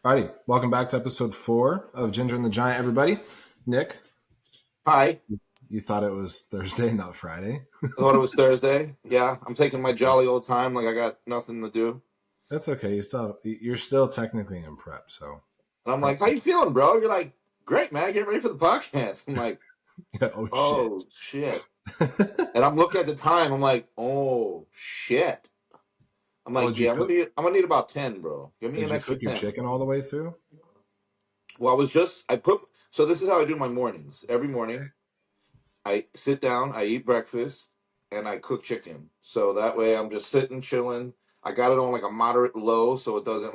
Alrighty, welcome back to episode 4 of Ginger and the Giant, everybody. Nick, Hi. you thought it was Thursday, not Friday. I thought it was Thursday. Yeah, I'm taking my jolly old time like I got nothing to do. That's okay. You're still technically in prep, so And I'm prep. like, how you feeling, bro? You're like, great, man. Get ready for the podcast. I'm like, Yeah, oh shit. oh, shit. And I'm looking at the time. I'm like, oh, shit. I'm Oh, like, yeah, I'm gonna need about 10, bro. Give me did an you extra cook your 10. chicken all the way through? Well, so this is how I do my mornings. Every morning, I sit down, I eat breakfast, and I cook chicken. So that way I'm just sitting, chilling. I got it on like a moderate low so it doesn't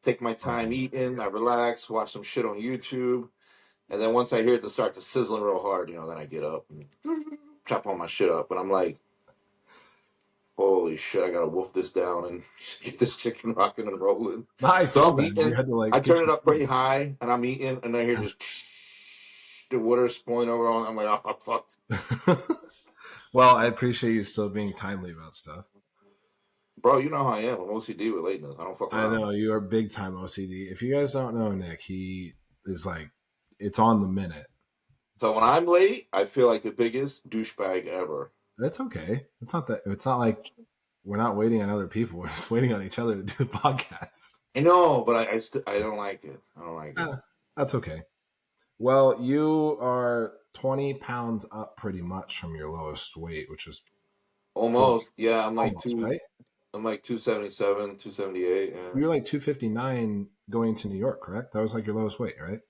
take my time eating. I relax, watch some shit on YouTube, and then once I hear it to start to sizzling real hard, then I get up and chop all my shit up. And I'm like, holy shit, I gotta wolf this down and get this chicken rocking and rolling. I So feel I'm bad. You eating. had to I get turn it your up pretty high, and I'm eating, and I hear just the water spilling over on. I'm like, oh fuck. Well, I appreciate you still being timely about stuff. Bro, you know how I am. I'm OCD with lateness. I don't fuck I around. know you are big time OCD. If you guys don't know Nick, he is like it's on the minute. So when I'm late, I feel like the biggest douchebag ever. That's okay. It's not that. It's not like we're not waiting on other people. We're just waiting on each other to do the podcast. I know, but I don't like it. I don't like it. That's okay. Well, you are 20 pounds up pretty much from your lowest weight, which is Almost. Yeah, almost, right? I'm like 277, 278. Yeah. You were like 259 going to New York, correct? That was like your lowest weight, right?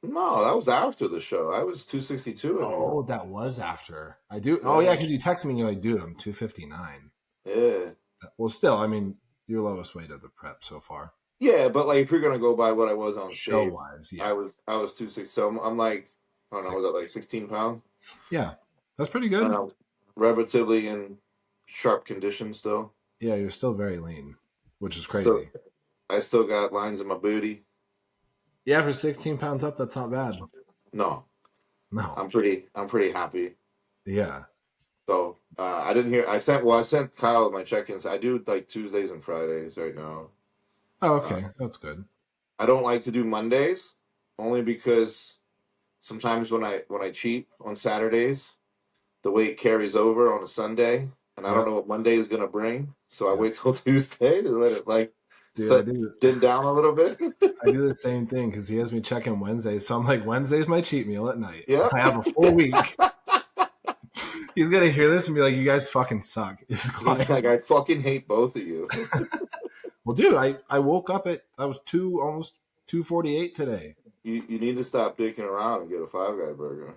No, that was after the show. I was 262 in New Oh, York. that was after. I do. Oh, yeah, Yeah. because you texted me and you're like, dude, I'm 259. Yeah. Well, still, I mean, your lowest weight of the prep so far. Yeah, but like if you're gonna go by what I was on Show stage, wise, I yeah. was I was 260. So I'm like, I don't know, was Six. that like 16 pounds? Yeah, that's pretty I don't good. know. Relatively in sharp condition still. Yeah, you're still very lean, which is Still crazy. I still got lines in my booty. Yeah, for 16 pounds up, that's not bad. No. No. I'm pretty happy. Yeah. So I didn't hear. I sent Kyle my check-ins. I do like Tuesdays and Fridays right now. Oh, Uh, okay. That's good. I don't like to do Mondays only because sometimes when I cheat on Saturdays, the weight carries over on a Sunday, and I don't Yep. know what Monday is gonna bring. So I Yep. wait till Tuesday to let it like Dude, set dim down a little bit. I do the same thing because he has me check in Wednesdays. So I'm like, Wednesday's my cheat meal at night. Yep. I have a full week. He's gonna hear this and be like, "You guys fucking suck." It's He's like, I fucking hate both of you. well, dude, I woke up at I was almost 248 today. You need to stop dicking around and get a Five Guy burger.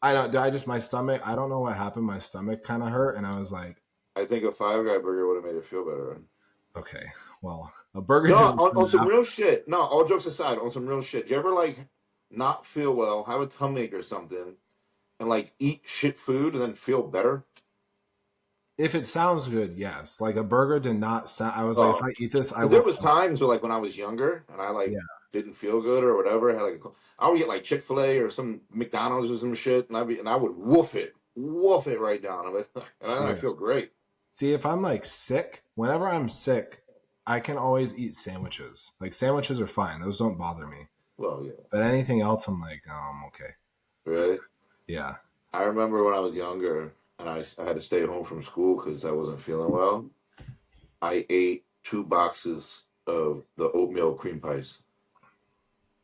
I don't. I just my stomach. I don't know what happened. My stomach kind of hurt, and I was like, I think a Five Guy burger would have made it feel better. okay, well, a burger No, didn't on come some out. real shit. No, all jokes aside, on some real shit. Do you ever like not feel well, have a tummy ache or something, and like eat shit food and then feel better? If it sounds good, yes. Like a burger did not sound. I was like, if Oh, I eat this, I because will. there was times where like when I was younger and I Yeah, like didn't feel good or whatever. I had I would get like Chick-fil-A or some McDonald's or some shit, and I would woof it right down, and then I yeah. feel great. See, if I'm like sick, whenever I'm sick, I can always eat sandwiches. Like sandwiches are fine; those don't bother me. Well, yeah, But anything else, I'm like, okay. right. Yeah. I remember when I was younger and I had to stay home from school because I wasn't feeling well. I ate 2 boxes of the oatmeal cream pies.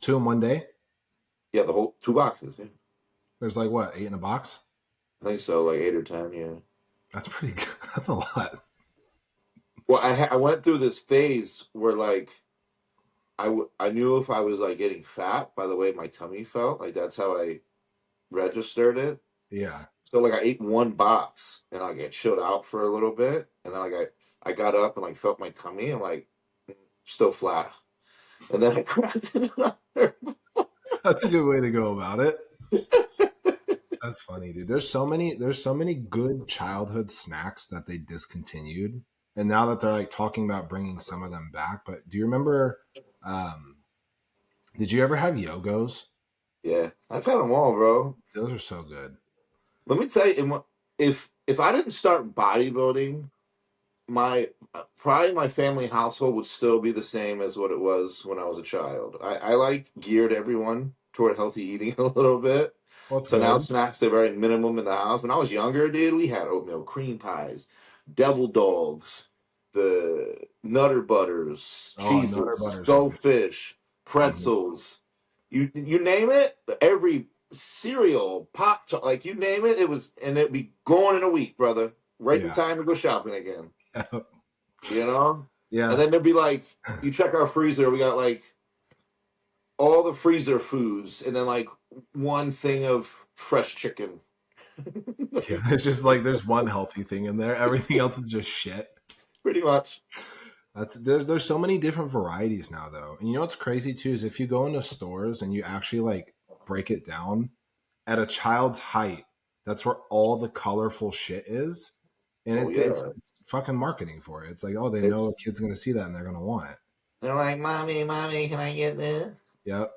2 in one day. Yeah, the whole 2 boxes. Yeah, There's like what, 8 in a box? I think so, like 8 or 10. Yeah. That's pretty good. That's a lot. Well, I went through this phase where like I knew if I was like getting fat by the way my tummy felt. Like that's how I registered it. Yeah. So like I ate 1 box and like I chilled out for a little bit, and then like I got up and like felt my tummy and like still flat, and then I grabbed another. That's a good way to go about it. That's funny, dude. There's so many good childhood snacks that they discontinued. And now that they're like talking about bringing some of them back, but do you remember um did you ever have Yogos? Yeah, I've had them all, bro. Those are so good. Let me tell you, if I didn't start bodybuilding my probably my family household would still be the same as what it was when I was a child. I like geared everyone toward healthy eating a little bit. Well, that's So now good. snacks are very minimum in the house. When I was younger, dude, we had oatmeal cream pies, devil dogs, the Nutter Butters, Oh, Nutter Cheez-Its, Butters are good. Goldfish, Mhm. pretzels. You name it, every cereal, like you name it, it was, and it'd be gone in a week, brother. Right in Yeah. time to go shopping again. You know? And Yeah. then there'd be like, you check our freezer, we got like all the freezer foods, and then like one thing of fresh chicken. Yeah. It's just like there's one healthy thing in there. Everything else is just shit. Pretty much. There's so many different varieties now though. And you know what's crazy too is if you go into stores and you actually like break it down at a child's height, that's where all the colorful shit is. And Oh yeah. it's fucking marketing for it. It's like, oh, they know a It's kid's gonna see that and they're gonna want it. they're like, mommy, can I get this? Yep.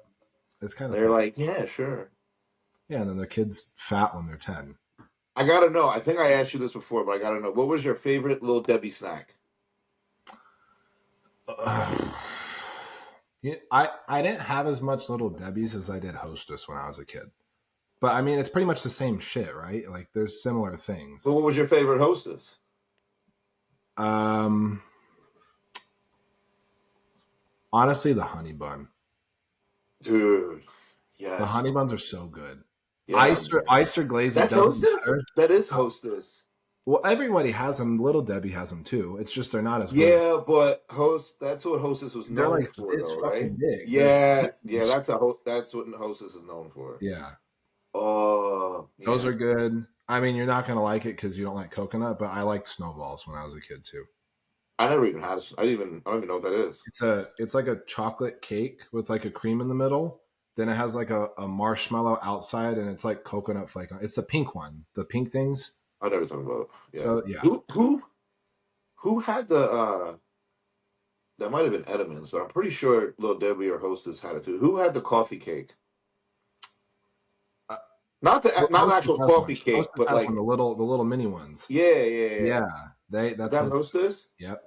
It's kind of They're funny. like, yeah, sure. Yeah, and then their kid's fat when they're 10. I gotta know. I think I asked you this before, but I gotta know. What was your favorite little Debbie snack? Yeah, I didn't have as much Little Debbie's as I did Hostess when I was a kid. But I mean, it's pretty much the same shit, right? Like, there's similar But things. what was your favorite Hostess? Um, Honestly, the honey bun. Dude, The yes. honey buns are so good. Yeah. Iced or glazed, it That's doesn't Hostess? matter. That is Hostess. Well, everybody has them. Little Debbie has them too. It's just they're not as good. Yeah, but that's what Hostess was They're known like for this though, right? fucking big. They're Yeah, yeah, huge. that's what Hostess is known for. Yeah, Oh, those yeah. are good. I mean, you're not gonna like it because you don't like coconut, but I liked snowballs when I was a kid too. I never even had I don't even know what that is. It's like a chocolate cake with like a cream in the middle. Then it has like a marshmallow outside, and it's like coconut flake. It's the pink one, the pink things. I never talking about. Yeah. Yeah, Who had the that might have been Edmonds, but I'm pretty sure Little Debbie or Hostess had it too. Who had the coffee cake? uh, Not an Hostess actual has one. coffee cake, Hostess but has one, like the little mini ones. yeah, yeah, yeah. Yeah, they Is that's that Hostess. Hostess? Yep,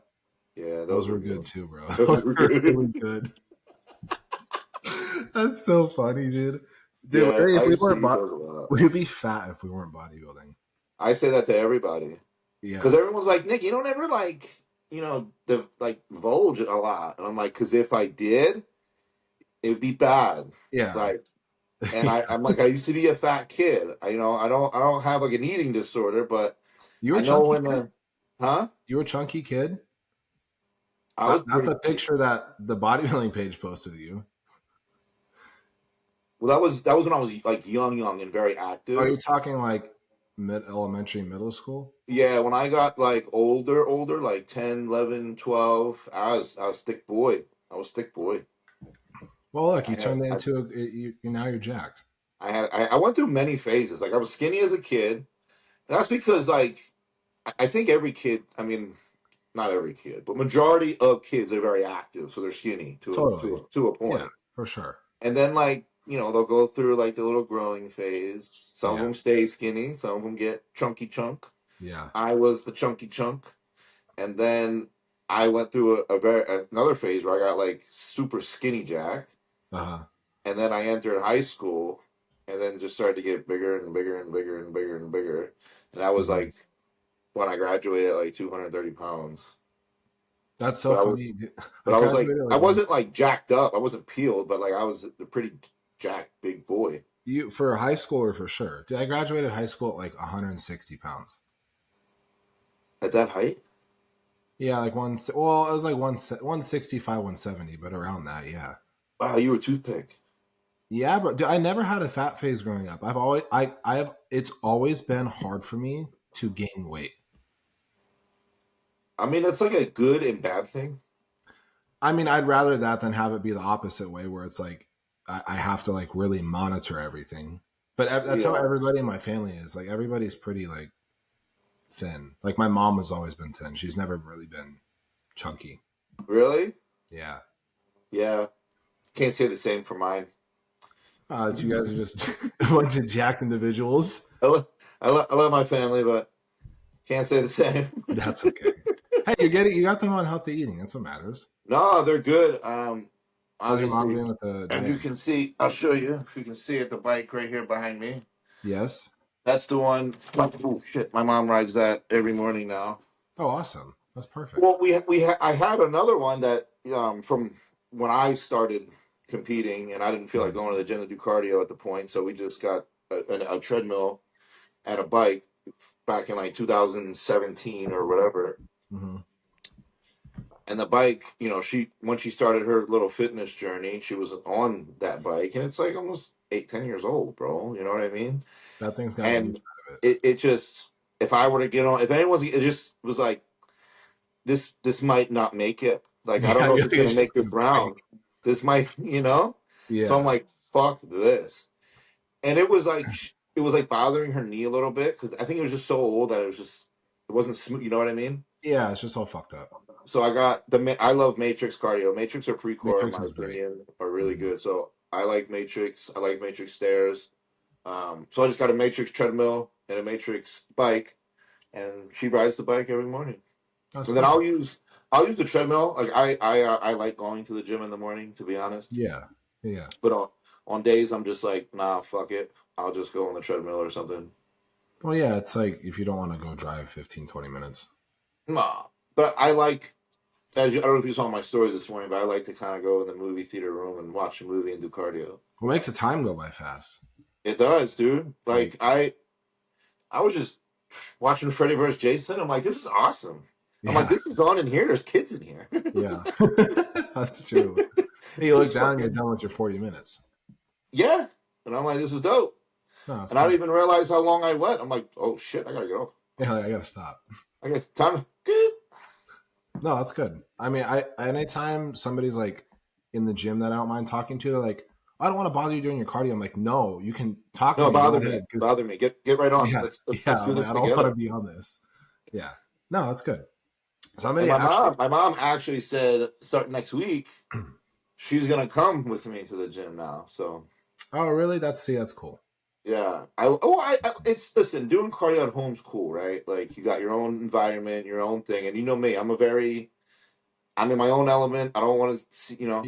Yeah, those those were were good good. too, bro. Those Those were were good. really good. That's so funny, dude. Dude, Yeah, hey, if I we used to weren't eat those a lot. we'd be fat if we weren't bodybuilding. I say that to everybody because Yeah, everyone's like, Nick, you don't ever like, the like Volge a lot, and I'm like, because if I did, it would be bad. yeah, Like, and I'm like, I used to be a fat kid. I don't have like an eating disorder, but You were I know chunky when kid. huh? You were a chunky kid. I was Not pretty. the picture that the bodybuilding page posted of you. Well, that was when I was like young and very Are you active. talking like elementary, middle school? Yeah, when I got like older, like 10, 11, 12, I was thick boy. I was thick boy. Well, look, I you had turned I, into now you're jacked. I went through many phases. Like I was skinny as a kid. That's because like I think every kid, I mean, not every kid, but majority of kids are very active, so they're skinny Totally. to a Yeah, point. for sure. And then like, they'll go through like the little growing phase. Some of Yeah, them stay skinny, some of them get chunky chunk. yeah, I was the chunky chunk. And then I went through another phase where I got like super skinny jacked. uh-huh. And then I entered high school and then just started to get bigger and bigger and bigger and bigger and bigger. And I was Mhm. like when I graduated like 230 pounds. That's so But I funny. was Dude. I but I was like graduated I like one. wasn't like jacked up. I wasn't peeled, but like I was a pretty jacked big boy. You for a high schooler for sure. Dude, I graduated high school at like 160 pounds. At that height? Yeah, like one. Well, it was like 165, 170, but around that. Yeah. Wow, you were a toothpick. Yeah, but dude, I never had a fat phase growing up. I have. It's always been hard for me to gain weight. I mean, that's like a good and bad thing. I mean, I'd rather that than have it be the opposite way, where it's like I have to like really monitor everything. But that's how Yeah. everybody in my family is. Like everybody's pretty like thin. Like my mom has always been thin. She's never really been chunky. Really? Yeah. Yeah. Can't say the same for mine. It's you guys are just a bunch of jacked individuals. I love my family, but can't say the same. That's okay. Hey, you got them on healthy eating. That's what matters. No, they're good. How's your mom Obviously, doing with the and you diet? can see. I'll show you if you can see at the bike right here behind me. Yes. That's the one. Oh shit! My mom rides that every morning now. Oh, awesome. That's perfect. Well, I had another one that from when I started competing, and I didn't feel like Mhm. going to the gym to do cardio at the point, so we just got a treadmill and a bike back in like 2017 or whatever. Mhm. And the bike, she when she started her little fitness journey, she was on that bike, and it's like almost 8, 10 years old, bro. You know what I mean? That thing's got a use And out of it. it just, if I were to get on, if anyone's, it just was like this might not make it. Like I don't Yeah, know if you're it's like, gonna it's just make gonna this round. break. This might. So I'm Yeah. like, fuck this. And it was like bothering her knee a little bit because I think it was just so old that it wasn't smooth. You know what I mean? Yeah, it's just all fucked up. So I got I love Matrix cardio. Matrix or Precore, in Matrix my is great. opinion, are really Mhm. good. So I like Matrix. I like Matrix stairs. So I just got a Matrix treadmill and a Matrix bike, and she rides the bike every morning. That's And then perfect. I'll use the treadmill. Like I like going to the gym in the morning, to be honest. Yeah. Yeah. But on days I'm just like, nah, fuck it. I'll just go on the treadmill or something. Well, yeah, it's like if you don't want to go drive 15, 20 minutes. Nah. But I don't know if you saw my story this morning, but I like to kind of go in the movie theater room and watch a movie and do cardio. What makes the time go by fast? It does, dude. Like, Like I was just watching Freddy vs. Jason. I'm like, this is awesome. I'm like, yeah. this is on in here. There's kids in here. Yeah. That's true. You look It's down, you're fucking done with your 40 minutes. yeah. And I'm like, this is dope. No, that's And I great. didn't even realize how long I went. I'm like, oh shit, I gotta get off. Yeah, like, I gotta stop. I got time. Good. No, that's good. I mean, I anytime somebody's like in the gym that I don't mind talking to, they're like, I don't want to bother you doing your cardio. I'm like, no, you can talk to No, me. Go bother me. ahead. Because Bother me. Get right on. yeah, Let's yeah, do I'm like, this I don't want to together. be on this. Yeah. No, that's good. And Somebody actually my mom actually said starting next week, she's gonna come with me to the gym now. So oh really? That's cool. yeah, it's listen, doing cardio at home's cool, right? Like you got your own environment, your own thing, and you know me, I'm in my own element. I don't want to see. Yeah.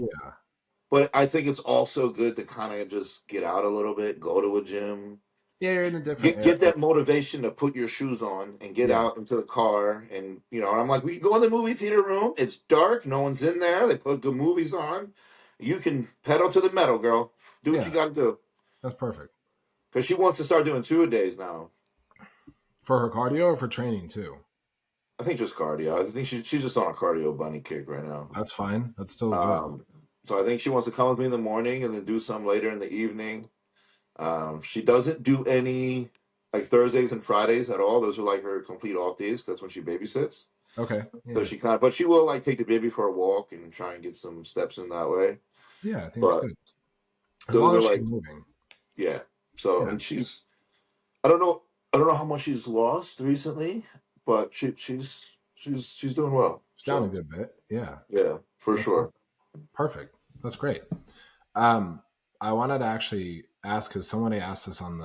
But I think it's also good to kind of just get out a little bit, go to a gym, Yeah, you're in a different get area. that motivation to put your shoes on and get Yeah. out into the car, and I'm like, we can go in the movie theater room. It's dark, no one's in there. They put good movies on. You can pedal to the metal, girl. Do what you Yeah. got to do. That's perfect. Because she wants to start doing 2-a-days now. For her cardio or for training too? I think just cardio. I think she's just on a cardio bunny kick right now. That's fine. That's still good. Um, so I think she wants to come with me in the morning and then do some later in the evening. She doesn't do any like Thursdays and Fridays at all. Those are like her complete off days. 'Cause that's when she babysits. Okay. So Yeah. but she will like take the baby for a walk and try and get some steps in that way. Yeah, I think it's But good. As those long are as she's like, moving. yeah. So, Yeah. and I don't know, I don't know how much she's lost recently, but she's doing well. It's down a So good bit. Yeah. yeah, for That's awesome. sure. Perfect. That's great. Um, I wanted to actually ask because somebody asked us on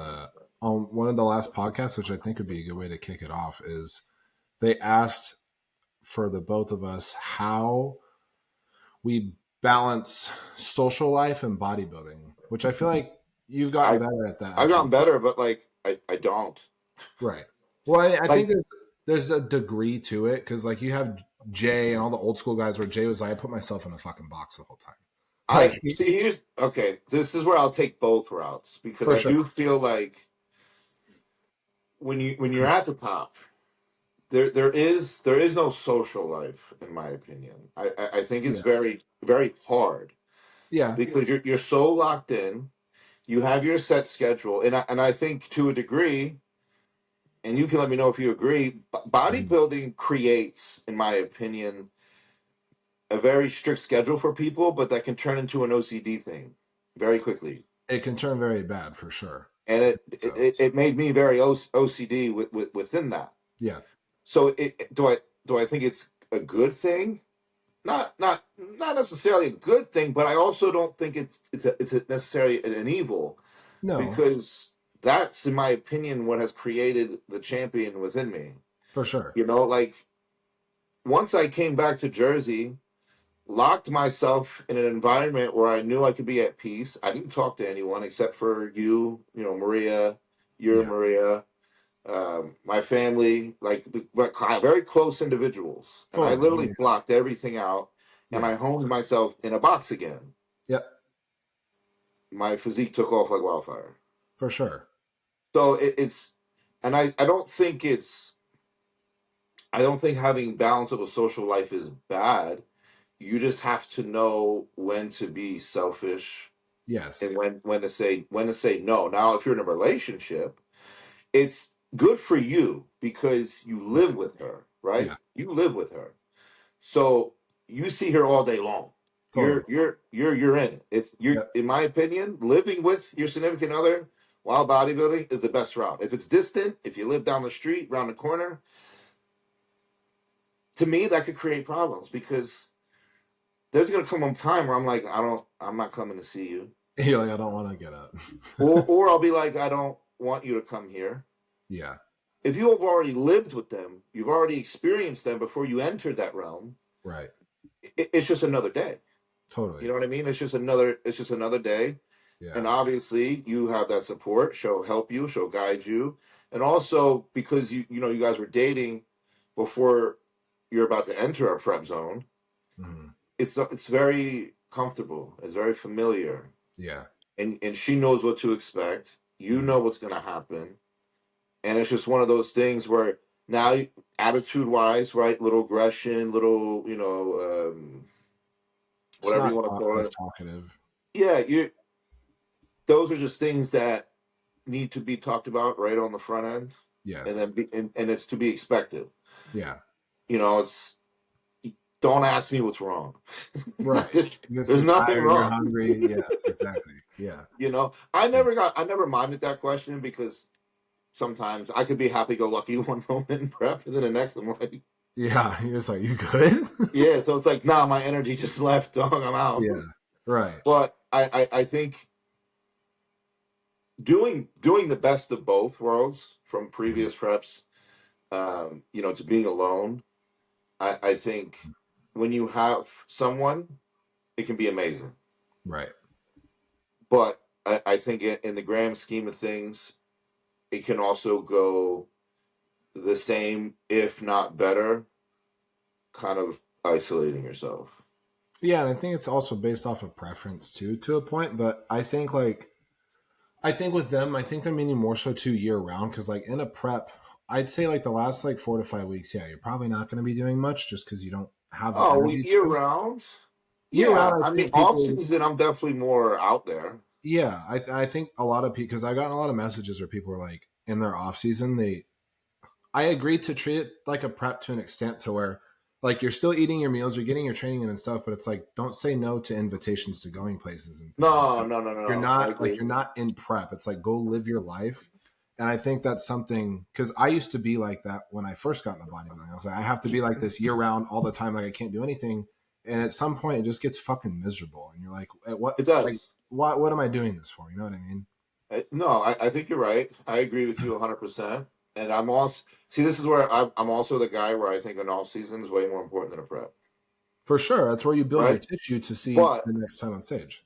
one of the last podcasts, which I think would be a good way to kick it off, is they asked for the both of us how we balance social life and bodybuilding, which I feel like you've gotten I better at that I've actually. gotten better, but like I don't Right. Well, I think like. there's a degree to it because like you have Jay and all the old school guys where Jay was like, I put myself in a fucking box the whole time. I Like see. Here's okay. This is where I'll take both routes because for I sure. do feel like when you're at the top, there is no social life in my opinion. I think it's Yeah. very very hard Yeah. because you're so locked in. You have your set schedule, and I think to a degree, and you can let me know if you agree. Mhm. Bodybuilding creates, in my opinion, a very strict schedule for people, but that can turn into an OCD thing very quickly. It can turn very bad for sure. And So it made me very OCD within that. yeah. So do I think it's a good thing? Not necessarily a good thing, but I also don't think it's necessarily an evil No, because that's, in my opinion, what has created the champion within me. for sure. Like once I came back to Jersey, locked myself in an environment where I knew I could be at peace. I didn't talk to anyone except for you, Maria, your Yeah. Maria, my family, like very close individuals. And I Totally. literally Yeah. blocked everything out and Yeah. I honed myself in a box again. Yep. My physique took off like wildfire. For sure. So and I don't think having balance of a social life is bad. You just have to know when to be selfish and Yes. when to say no. Now, if you're in a relationship, it's good for you because you live with her, right? Yeah. You live with her, so you see her all day long. Totally. You're in it. You're Yep. in my opinion, living with your significant other while bodybuilding is the best route. If it's distant, if you live down the street, around the corner, to me that could create problems because there's gonna come a time where I'm like, I'm not coming to see you. You're like, I don't want to get up. Or I'll be like, I don't want you to come here. Yeah. If you have already lived with them, you've already experienced them before you entered that realm, Right. it's just another day. You Totally. know what I mean? It's just another day. And Yeah. obviously you have that support. She'll help you, she'll guide you. And also because you guys were dating before you're about to enter a prep zone, Mhm. it's very comfortable. It's very familiar. Yeah. And she knows what to expect. You Mhm. know what's gonna happen. And it's just one of those things where now attitude wise, right, little aggression, little It's whatever not you want to call as it. talkative. Yeah, you those are just things that need to be talked about right on the front end, and Yes. then and it's to be expected. Yeah. It's don't ask me what's wrong. Right. there's, Because there's you're nothing tired, you're wrong. hungry. Yes, exactly. Yeah. I never minded that question because sometimes I could be happy go lucky one moment in prep, and then the next I'm like, Yeah. You're just like, you good? yeah. So it's like, nah, my energy just left, dog. I'm out. Yeah. Right. But I think doing the best of both worlds from Mhm. previous preps, to being alone. I think when you have someone, it can be amazing. Right. But I think in the grand scheme of things, it can also go the same, if not better, kind of isolating yourself. Yeah, and I think it's also based off of preference too, to a point. But I think with them, I think they're meaning more so to year round because like in a prep, I'd say like the last like 4 to 5 weeks, yeah, you're probably not going to be doing much just because you don't have the Oh, energy year to. round? Year Yeah. round, I I mean, think off people, season, I'm definitely more out there. yeah, I think a lot of people because I gotten a lot of messages where people are like in their off season, I agree to treat it like a prep to an extent to where like you're still eating your meals, you're getting your training in and stuff, but it's like don't say no to invitations to going places and things. No, no, no, no, no. I agree. You're not in prep. It's like go live your life. And I think that's something because I used to be like that when I first got into bodybuilding. I was like, I have to be like this year round all the time, like I can't do anything. And at some point it just gets fucking miserable. And you're like, It like does. what am I doing this for? You know what I mean? No, I think you're right. I agree with you 100%. And I'm also, see, this is where I'm also the guy where I think an off season is way more important than a prep, For sure. That's where you build your right? tissue to see But the next time on stage.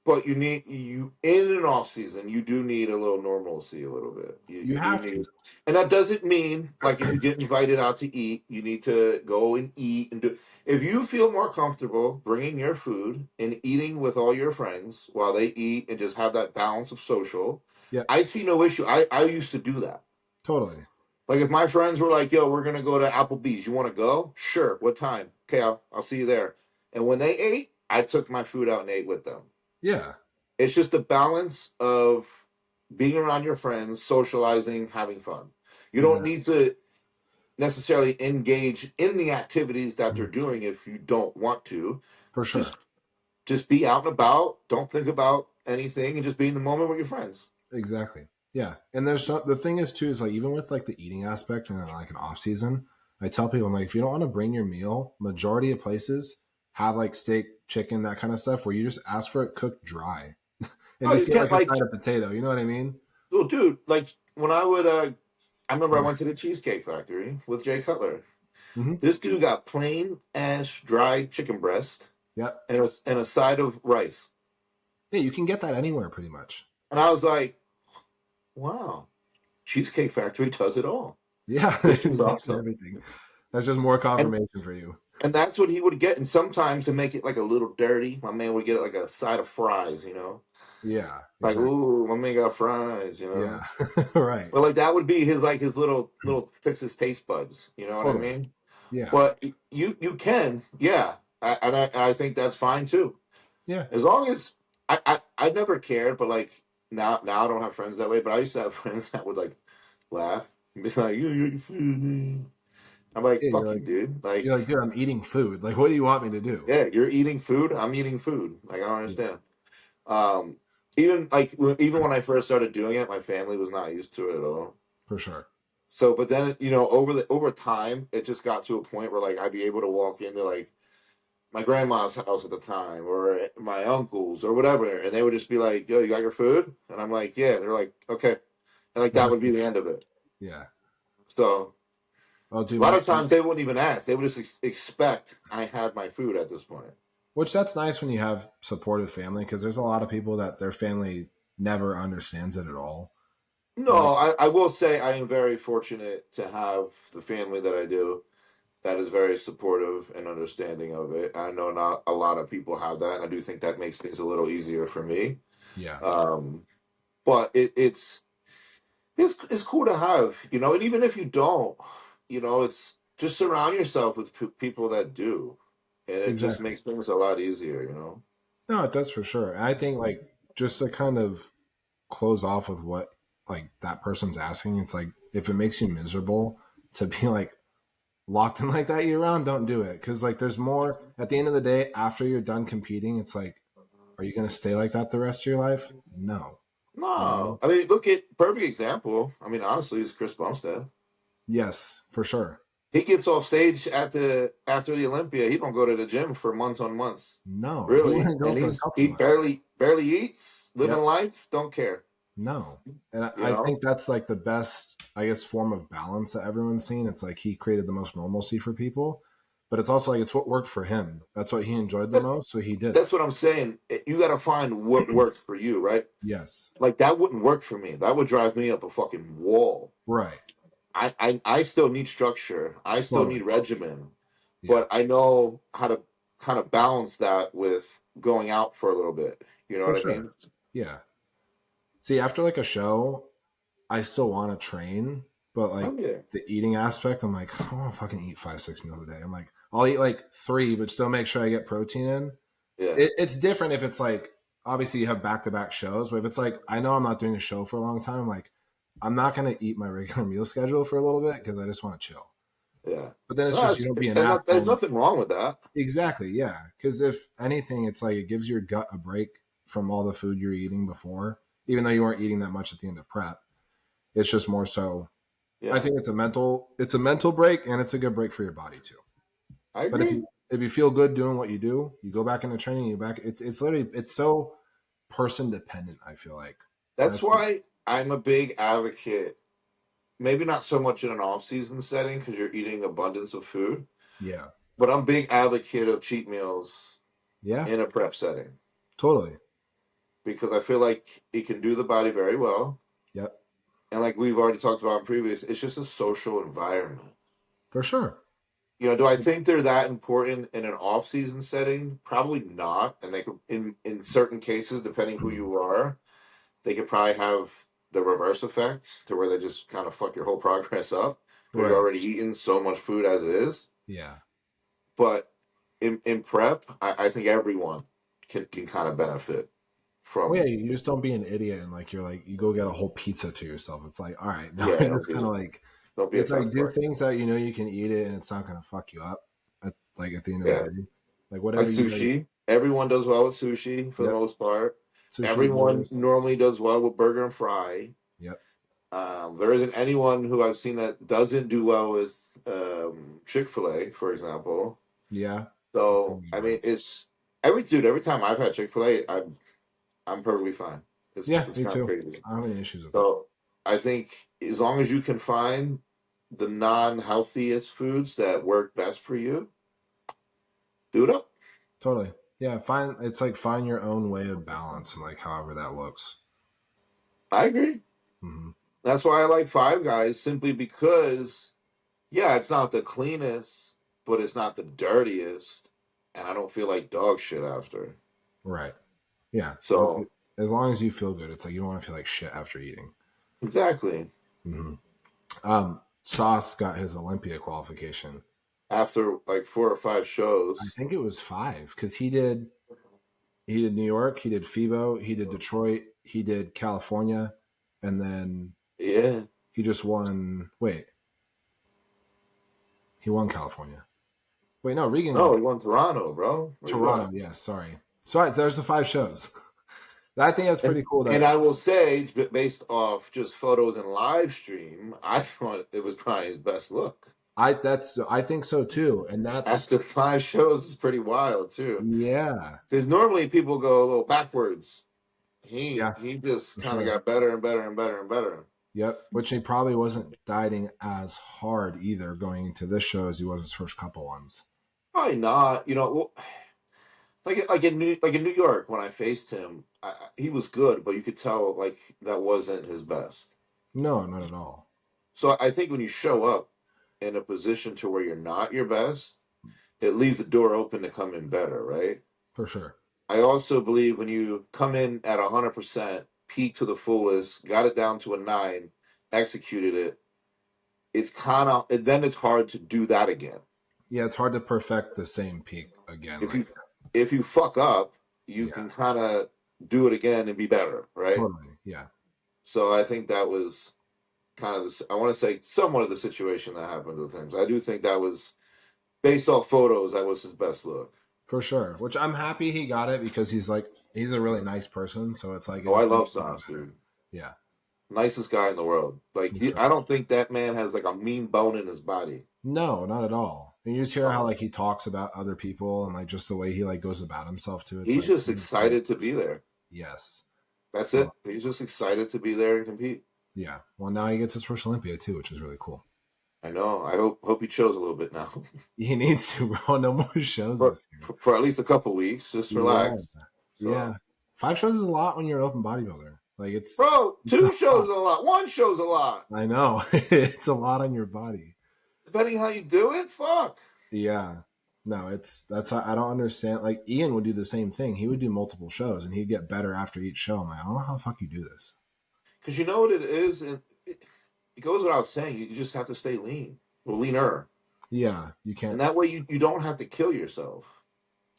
But you in an off season, you do need a little normalcy, a little bit. You You you do have to. need, and that doesn't mean like if you get invited out to eat, you need to go and eat and do. If you feel more comfortable bringing your food and eating with all your friends while they eat and just have that balance of social, Yep. I see no issue. I used to do that. Totally. Like if my friends were like, "Yo, we're gonna go to Applebee's. You want to go? Sure. What time? Okay, I'll see you there." And when they ate, I took my food out and ate with them. Yeah. It's just a balance of being around your friends, socializing, having fun. You don't Exactly. need to necessarily engage in the activities that they're Mhm. doing if you don't want to. For sure. Just be out and about. Don't think about anything and just be in the moment with your friends. Exactly. Yeah. And the thing is too is like even with like the eating aspect and like an off season, I tell people I'm like if you don't want to bring your meal, majority of places have like steak, chicken, that kind of stuff where you just ask for it cooked dry and Oh, just you get can't like a like, side of potato. You know what I mean? well, dude. Like when I remember I went to the Cheesecake Factory with Jay Cutler. Hmm. This dude got plain ass dried chicken breast Yep. and a side of rice. Yeah, you can get that anywhere pretty much. And I was like, wow, Cheesecake Factory does it all. Yeah, This is it's awesome. everything. That's just more And confirmation for you. and that's what he would get. And sometimes to make it like a little dirty, my man would get like a side of fries, you know? Yeah, Like, exactly. ooh, my man got fries, you Yeah, know? right. But like that would be his like his little fix his taste buds, you know what I Totally. mean? Yeah, But you can, yeah. And I think that's fine too. yeah, As long as I never cared, but like now I don't have friends that way. But I used to have friends that would like laugh and be like, "You food." I'm like, yeah. "Fuck you, dude!" Like, You're like, dude, I'm eating food. Like, what do you want me to do? yeah, you're eating food. I'm eating food. Like, I don't Yeah, understand. Um, even when I first started doing it, my family was not used to it at all. for sure. So, but then over time, it just got to a point where like I'd be able to walk into like my grandma's house at the time or my uncle's or whatever, and they would just be like, "Yo, you got your food?" And I'm like, "Yeah." They're like, "Okay," and like that would be the end of it. Yeah. So Oh, dude, a lot of times they wouldn't even ask; they would just expect I had my food at this point. which that's nice when you have supportive family because there's a lot of people that their family never understands it at all. No, Like, I will say I am very fortunate to have the family that I do that is very supportive and understanding of it. I know not a lot of people have that, and I do think that makes things a little easier for me. yeah, Um, but it's cool to have, you know, and even if you don't, you know, it's just surround yourself with people that do, and it just exactly. makes things a lot easier, you know. No, it does for sure. And I think like just to kind of close off with what like that person's asking, it's like if it makes you miserable to be like locked in like that year round, don't do it. Cause like there's more at the end of the day, after you're done competing, it's like, are you gonna stay like that the rest of your life? No. You know? No, I mean, look at perfect example. I mean, honestly, is Chris Bumstead. Yes, for sure. He gets off stage at the after the Olympia. He don't go to the gym for months on months, No. He really, wouldn't go and for a he's couple he months. barely eats, living Yep. life, don't care, No. And you I know. think that's like the best, I guess, form of balance that everyone's seen. It's like he created the most normalcy for people, but it's also like it's what worked for him. That's what he enjoyed the That's most, so he did it. that's what I'm saying. You got to find what works for you, right? Yes. Like that wouldn't work for me. That would drive me up a fucking wall. Right. I still need structure. I still Totally. need regimen, Yeah. but I know how to kind of balance that with going out for a little bit. You know For what I sure. mean? Yeah. See, after like a show, I still want to train, but Oh like yeah, the eating aspect, I'm like, I don't want to fucking eat 5, 6 meals a day. I'm like, I'll eat like three, but still make sure I get protein in. yeah, It's different if it's like obviously you have back to back shows, but if it's like I know I'm not doing a show for a long time, like I'm not gonna eat my regular meal schedule for a little bit because I just want to chill. yeah. But then it's No, just you don't be an and there's asshole. nothing wrong with that. Exactly, yeah. Because if anything, it's like it gives your gut a break from all the food you're eating before, even though you weren't eating that much at the end of prep. It's just more so. I Yeah, think it's a mental break and it's a good break for your body too. I But agree. if you feel good doing what you do, you go back into training. You back. It's literally it's so person dependent. I feel like That's that's what, why I'm a big advocate. Maybe not so much in an off-season setting because you're eating abundance of food, yeah, but I'm a big advocate of cheat meals yeah, in a prep setting totally, because I feel like it can do the body very well. yep, And like we've already talked about in previous, it's just a social environment. for sure. You know, do I think they're that important in an off-season setting? Probably not. And they could, in certain cases, depending who you are, they could probably have the reverse effect to where they just kind of fuck your whole progress up because you're Right, already eating so much food as it is. yeah. But in prep, I think everyone can kind of benefit Well, yeah, from. you just don't be an idiot and like you're like you go get a whole pizza to yourself. It's like all right, now Yeah, you're just kind of like don't be a it's like tough do fuck. things that you know you can eat it and it's not gonna fuck you up. Like at the end of the Yeah, day, like like whatever you like. sushi. Everyone does well with sushi for the Yep, most part. sushi Everyone burgers. normally does well with burger and fry. Yep, There isn't anyone who I've seen that doesn't do well with Chick-fil-A, for example. yeah, that's a So good I one. mean, it's every time I've had Chick-fil-A, I'm perfectly fine. Yeah, It's me kind of too. crazy. I don't have any issues with it. So I think as long as you can find the non-healthiest foods that work best for you, do it up. Totally. Yeah, find your own way of balance and like however that looks. I agree. Hmm. That's why I like Five Guys, simply because, yeah, it's not the cleanest, but it's not the dirtiest, and I don't feel like dog shit after. Right. Yeah. So As long as you feel good, it's like you don't want to feel like shit after eating. exactly. Hmm. Sauce got his Olympia qualification. After like 4 or 5 I shows, think it was 5 because he did New York, he did FIBO, he did Detroit, he did California, and then yeah. he just won. Wait, he won California. Wait, no, Regan won No, he won Toronto, bro. What you Toronto. got? Yes, sorry. Sorry, there's the 5 shows. I think that's And pretty cool. and That I will say, based off just photos and live stream, I thought it was probably his best look. I think so too, and that's After 5 shows is pretty wild too. yeah, Because normally people go a little backwards. He yeah, he just for kind of sure. got better and better and better and better. Yep, which he probably wasn't dieting as hard either going into this show as he was his first couple ones. Probably not. Well, like in New York when I faced him, he was good, but you could tell like that wasn't his best. No, not at all. So I think when you show up in a position to where you're not your best, it leaves the door open to come in better, right? For sure. I also believe when you come in at 100%, peak to the fullest, got it down to a 9, executed it, it's kind of then it's hard to do that again. Yeah, it's hard to perfect the same peak again. If Like, you if you fuck up, you yeah, can kind of do it again and be better, right? totally. Yeah, So I think that was kind of I want to say somewhat of the situation that happened with him. So I do think that was based off photos, that was his best look. for sure. Which I'm happy he got it because he's a really nice person. So it's like it Oh, I just makes love it even Sauce, better. dude. Yeah, Nicest guy in the world. Like for sure. I don't think that man has like a mean bone in his body. No, not at all. And you just hear how Um, like he talks about other people and like just the way he like goes about himself too. It's he's like just he's a great excited to be there. yes. That's So it. He's just excited to be there and compete. yeah. Well, now he gets his first Olympia too, which is really cool. I know. I hope he chills a little bit now He needs to, bro. No more shows for, this year. for at least a couple weeks. Just Yeah, relax. yeah. So, 5 shows is a lot when you're an open bodybuilder. Like bro, it's a 2 shows lot. is a lot. 1 show's a lot. I know it's a lot on your body. Depending how you do it, fuck. Yeah. No, that's how I don't understand. Like Ian would do the same thing. He would do multiple shows and he'd get better after each show. I'm like, I don't know how the fuck you do this. Because you know what it is, and it goes without saying. You just have to stay lean or leaner, Yeah, you and can't that way you don't have to kill yourself.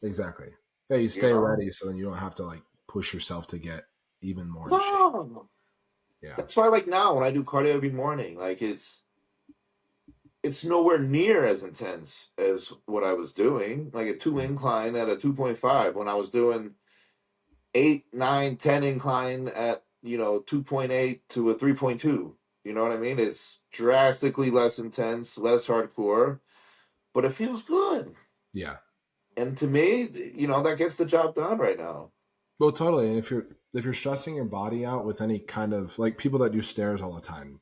exactly. Yeah, you You stay know? ready so then you don't have to like push yourself to get even more in shape. No. Yeah. That's why, like now, when I do cardio every morning, like it's nowhere near as intense as what I was doing. Like a 2 incline at a 2.5 when I was doing 8, 9, 10 incline at 2.8 to a 3.2. You know what I mean? It's drastically less intense, less hardcore, but it feels good. Yeah. And to me, that gets the job done right now. Well, totally. And if you're stressing your body out with any kind of like people that do stairs all the time,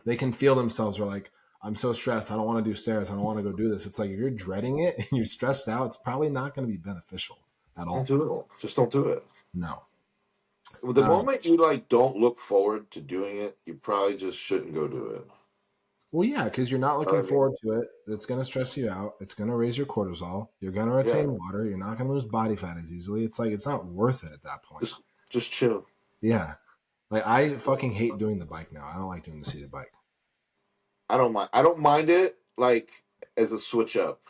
they can feel themselves are like, I'm so stressed. I don't want to do stairs. I don't want to go do this. It's like if you're dreading it and you're stressed out, it's probably not going to be beneficial at Don't all. do it. Just don't do it. No. The moment you like don't look forward to doing it, you probably just shouldn't go do it. Well, yeah, because you're not You know looking what I mean? forward to it. It's going to stress you out. It's going to raise your cortisol. You're going to Yeah. retain water. You're not going to lose body fat as easily. It's like it's not worth it at that point. Just chill. Yeah. Like I fucking hate doing the bike now. I don't like doing the seated bike. I don't mind. I don't mind it like as a switch up.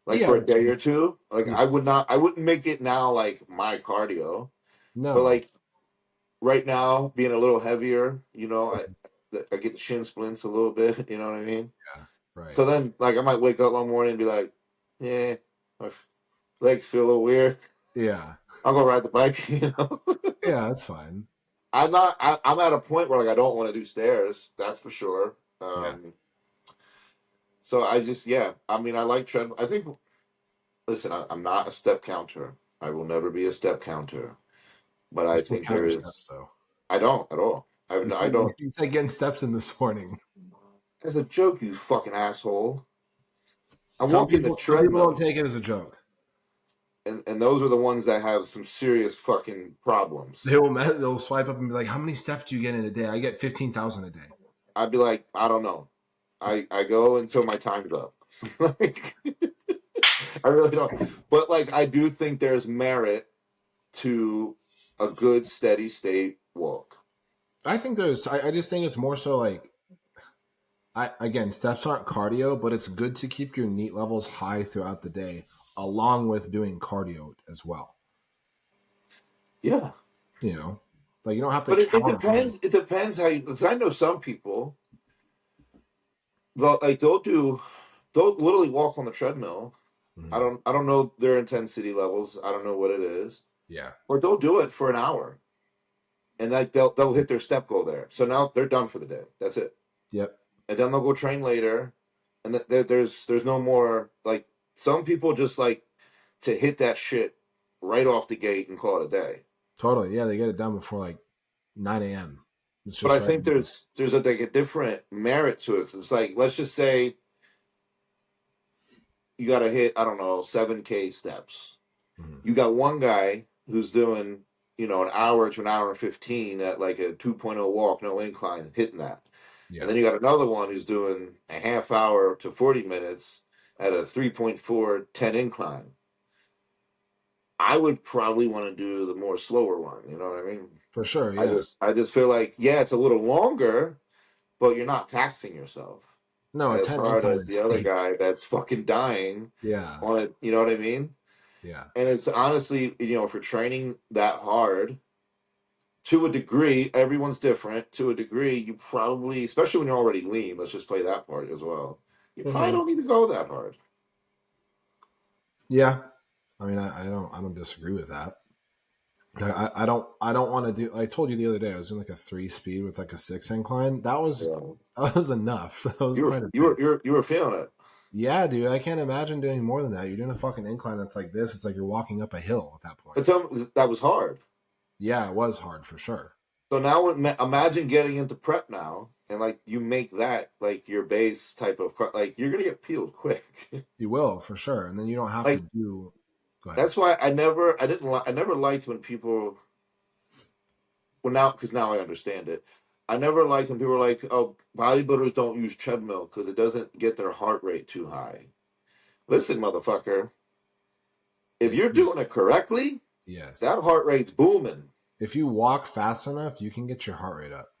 Like Yeah. for a day or two. Like Yeah. I wouldn't make it now like my cardio. But No. like right now, being a little heavier, I get the shin splints a little bit, you know what I mean? Yeah. Right. So then like I might wake up one morning and be like, yeah, my legs feel a little weird. Yeah. I'll go ride the bike. Yeah. That's fine. I'm at a point where like I don't want to do stairs, that's for sure. Yeah. So I just yeah, I mean I like tread. I think listen, I'm not a step counter. I will never be a step counter. But You I still think count there your is. steps though. I don't at all. You I said, don't. you said getting steps in this morning. as a joke, you fucking asshole. I'm Some walking the people don't treadmill, take it as a joke. and those are the ones that have some serious fucking problems. They'll swipe up and be like, "How many steps do you get in a day?" I get 15,000 a day. I'd be like, I don't know. I go until my time's up. Like, I really don't. But like, I do think there's merit to a good steady state walk. I think there's. I just think it's more so like again, steps aren't cardio, but it's good to keep your NEAT levels high throughout the day, along with doing cardio as well. Yeah, You know, like you don't have to but it count them. depends. It depends how you. Because I know some people, they'll literally walk on the treadmill. Mm-hmm. I don't know their intensity levels. I don't know what it is, Yeah. or they'll do it for an hour, and like they'll hit their step goal there. So now they're done for the day. That's it, Yep. and then they'll go train later, and there's no more like some people just like to hit that shit right off the gate and call it a day. Totally. Yeah, they get it done before like 9 a.m. It's But just I right. think there's a like a different merit to it. 'Cause it's like let's just say you got to hit I don't know 7K steps. Mm-hmm. You got one guy who's doing an hour to an hour and 15 at like a 2.0 walk, no incline, hitting that. And Yeah, then you got another one who's doing a half hour to 40 minutes at a 3.4 10 incline. I would probably want to do the more slower one. You know what I mean? for sure. I Yeah. just I just feel like yeah, it's a little longer, but you're not taxing yourself No, a as 10 hard incline as is the other steep. guy that's fucking dying Yeah. on it. You know what I mean? Yeah. And it's honestly, for training that hard to a degree, everyone's different. To a degree, you probably, especially when you're already lean, let's just play that part as well. You probably Mm-hmm. don't need to go that hard. Yeah. I mean, I don't disagree with that. I don't want to do. I told you the other day I was doing like a 3 speed with like a 6 incline. Yeah. That was enough. That was You were quite a you bit. were you were, you were feeling it. Yeah, dude. I can't imagine doing more than that. You're doing a fucking incline that's like this. It's like you're walking up a hill at that point. But tell me, that was hard. Yeah, it was hard for sure. So now imagine getting into prep now and like you make that like your base type of like you're gonna get peeled quick. You will for sure, and then you don't have to Like do. Go ahead. that's why I never liked when people now because now I understand it. I never liked when people were like, "Oh, bodybuilders don't use treadmill because it doesn't get their heart rate too high." Listen, motherfucker, if It you're is. doing it correctly, Yes. that heart rate's booming. If you walk fast enough, you can get your heart rate up.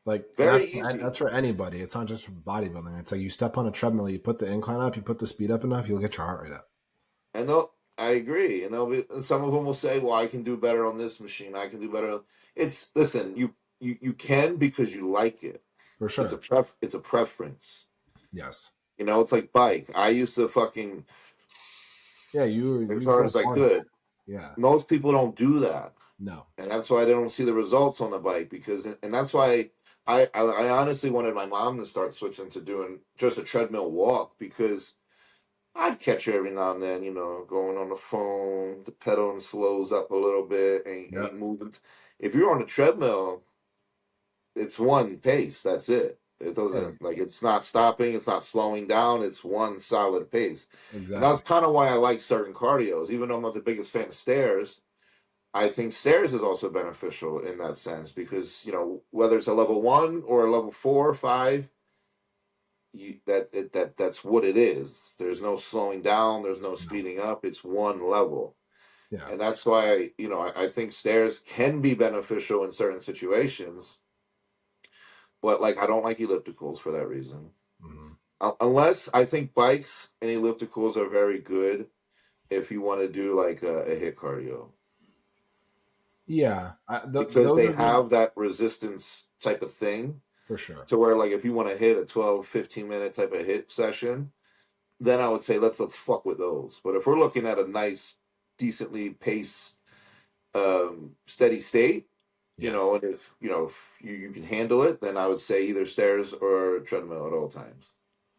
Like, and Very easy. that's for anybody. It's not just for bodybuilding. It's like you step on a treadmill, you put the incline up, you put the speed up enough, you'll get your heart rate up. And I agree. And some of them will say, "Well, I can do better on this machine. I can do better." Listen, you can because you like it. For sure. It's a preference. Yes. It's like bike. I used to fucking Yeah, as you hard go as I farther. could. Yeah. Most people don't do that. No. And that's why they don't see the results on the bike and that's why I honestly wanted my mom to start switching to doing just a treadmill walk because I'd catch her every now and then, going on the phone, the pedaling slows up a little bit, ain't Yep. moving. If you're on a treadmill, it's one pace. That's it. It Yeah, doesn't like it's not stopping, it's not slowing down. It's one solid pace, and exactly. that's kind of why I like certain cardios. Even though I'm not the biggest fan of stairs, I think stairs is also beneficial in that sense because whether it's a level 1 or a level 4 or 5, that's what it is. There's no slowing down. There's no No. speeding up. It's one level, Yeah. and that's why I think stairs can be beneficial in certain situations. But like I don't like ellipticals for that reason. Hmm. Unless I think bikes and ellipticals are very good if you want to do like a hit cardio Yeah. because Those they are good have that resistance type of thing for sure. to where like if you want to hit a 12-15 minute type of hit session, then I would say let's fuck with those. But if we're looking at a nice decently paced steady state, Yeah. and if you can handle it, then I would say either stairs or treadmill at all times.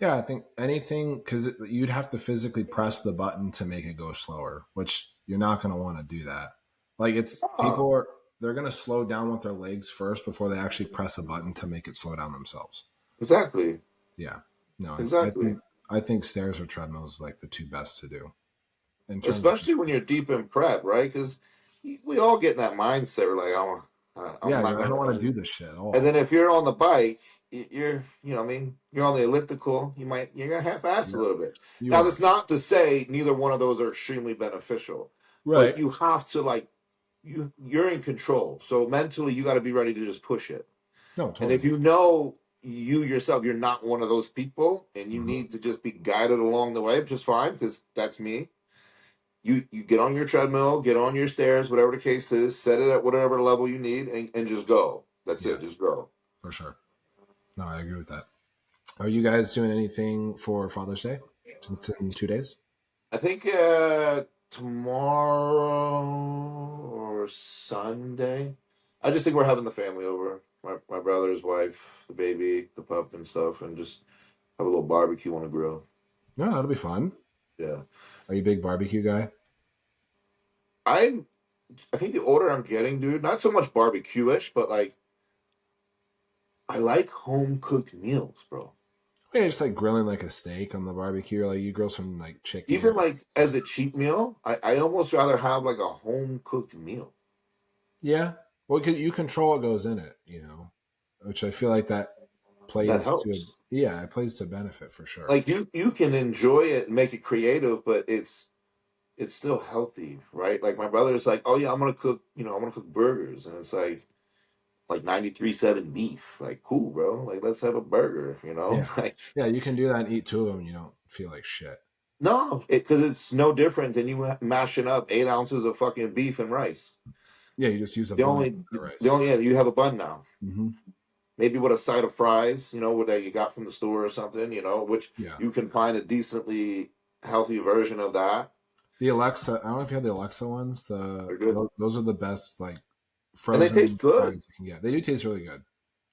Yeah, I think anything because you'd have to physically press the button to make it go slower, which you're not going to want to do that. Like Ah, they're going to slow down with their legs first before they actually press a button to make it slow down themselves. Exactly. Yeah. No, Exactly. I think stairs or treadmills like the two best to do in terms of Especially when you're deep in prep, right? Because we all get in that mindset. We're like, oh, I'm yeah, not I don't want to gonna. do this shit at And then all. if you're on the bike, I mean, you're on the elliptical. You're gonna half-ass a Yeah, little bit. you Now, are. that's not to say neither one of those are extremely beneficial, but Right. you have to like you're in control. So mentally, you got to be ready to just push it. No, And if totally. you know you yourself, you're not one of those people, and you Hmm. need to just be guided along the way, which is fine because that's me. You get on your treadmill, get on your stairs, whatever the case is, set it at whatever level you need, and just go. That's Yeah, it. Just go. for sure. No, I agree with that. Are you guys doing anything for Father's Day since in 2 days? I think tomorrow or Sunday. I just think we're having the family over. My brother's wife, the baby, the pup, and stuff, and just have a little barbecue on the grill. No, that'll be fun. Yeah, Are you a big barbecue guy? I I think the older I'm getting, dude, not so much barbecue-ish, but like I like home cooked meals, bro. Yeah, just like grilling like a steak on the barbecue, or like you grill some like chicken. Even like as a cheap meal, I almost rather have like a home cooked meal. Yeah, well, you control what goes in it, which I feel like that That plays to helps. yeah, it plays to benefit for sure. Like you can enjoy it and make it creative, but it's still healthy, right? Like my brother's like, oh yeah, I'm gonna cook, I'm gonna cook burgers, and it's like 93.7 beef. Like cool, bro. Like let's have a burger, Yeah, like. yeah, you can do that and eat two of them, and you don't feel like shit. No, because it's no different than you mashing up 8 ounces of fucking beef and rice. Yeah, you just use a The bun only, instead of the rice. only, yeah, you have a bun now. Hmm. Maybe with a side of fries, what that you got from the store or something, which Yeah, you can find a decently healthy version of that. the Alexa. I don't know if you have the Alexa ones. They're good, Those are the best like and they taste frozen fries good. you can get. They do taste really good.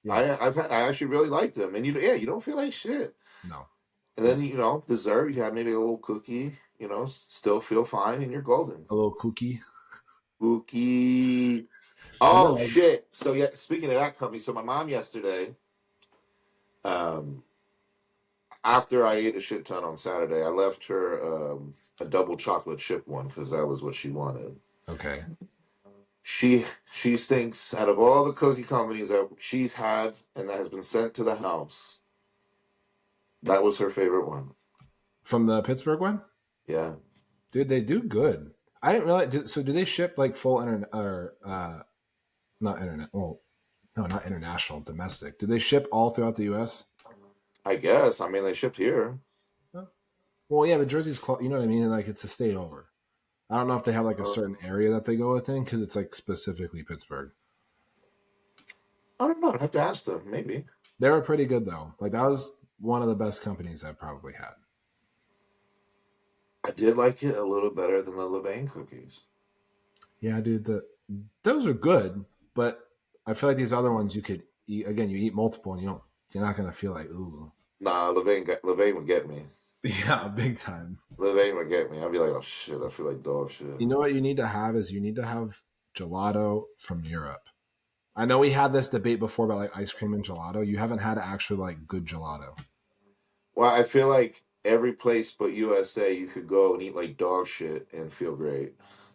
Yeah, I actually really like them, and you don't feel like shit. no, And no, then dessert, you have maybe a little cookie, still feel fine, and you're golden. a little cookie. Cookie. I Oh know. shit! So yeah, speaking of that company, so my mom yesterday, um, after I ate a shit ton on Saturday, I left her a double chocolate chip one because that was what she wanted. Okay, She thinks out of all the cookie companies that she's had and that has been sent to the house, that was her favorite one. from the Pittsburgh one. Yeah, Dude, they do good. I didn't realize. So, do they ship like full internet or not internet? Well, no, not international, domestic. Do they ship all throughout the U.S.? I guess. I mean, they shipped here. Huh? Well, yeah, but Jersey's you know what I mean. Like it's a state over. I don't know if they have like a Uh, certain area that they go within because it's like specifically Pittsburgh. I don't know. I'd have to ask them. Maybe. They were pretty good though. Like that was one of the best companies I've probably had. I did like it a little better than the Levain cookies. Yeah, dude, those are good, but I feel like these other ones you could eat again. You eat multiple, and you're not gonna feel like ooh. Nah, Levain would get me. Yeah, big time. Levain would get me. I'd be like, oh shit, I feel like dog shit. You know what you need to have is you need to have gelato from Europe. I know we had this debate before about like ice cream and gelato. You haven't had actual like good gelato. Well, I feel like every place but USA you could go and eat like dog shit and feel great.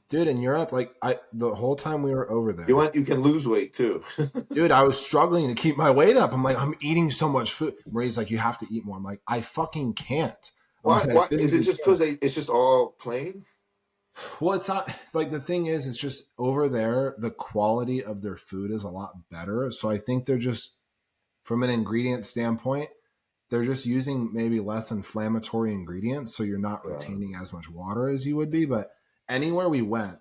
Dude, in Europe, like the whole time we were over You there, want you can lose weight too. dude, I was struggling to keep my weight up. I'm like, I'm eating so much food. Marie's like, you have to eat more. I'm like, I fucking can't. I'm Why? like, I Why is it physically just because can't. it's just all plain? Well, it's not like the thing is, it's just over there, the quality of their food is a lot better. So I think they're just, from an ingredient standpoint, they're just using maybe less inflammatory ingredients. So you're not Yeah, retaining as much water as you would be. But anywhere we went,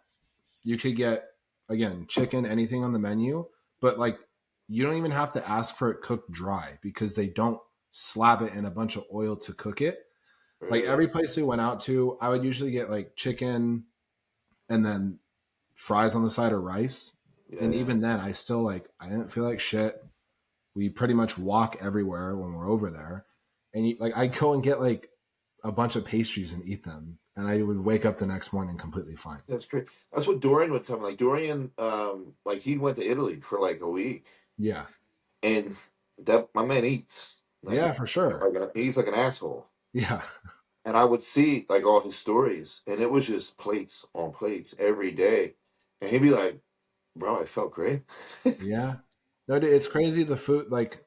you could get, again, chicken, anything on the menu. But like, you don't even have to ask for it cooked dry because they don't slap it in a bunch of oil to cook it. Like really. every place we went out to, I would usually get like chicken and then fries on the side or rice. Yeah, And yeah. even then, I still like, I didn't feel like shit. We pretty much walk everywhere when we're over there. And like, I go and get like a bunch of pastries and eat them. And I would wake up the next morning completely fine. That's great. That's what Dorian would tell me. Like Dorian, like he went to Italy for like a week, Yeah. and that my man eats. like Yeah, for sure. he's like an asshole. Yeah. And I would see like all his stories, and it was just plates on plates every day, and he'd be like, "Bro, I felt great." Yeah. No, dude, it's crazy the food, like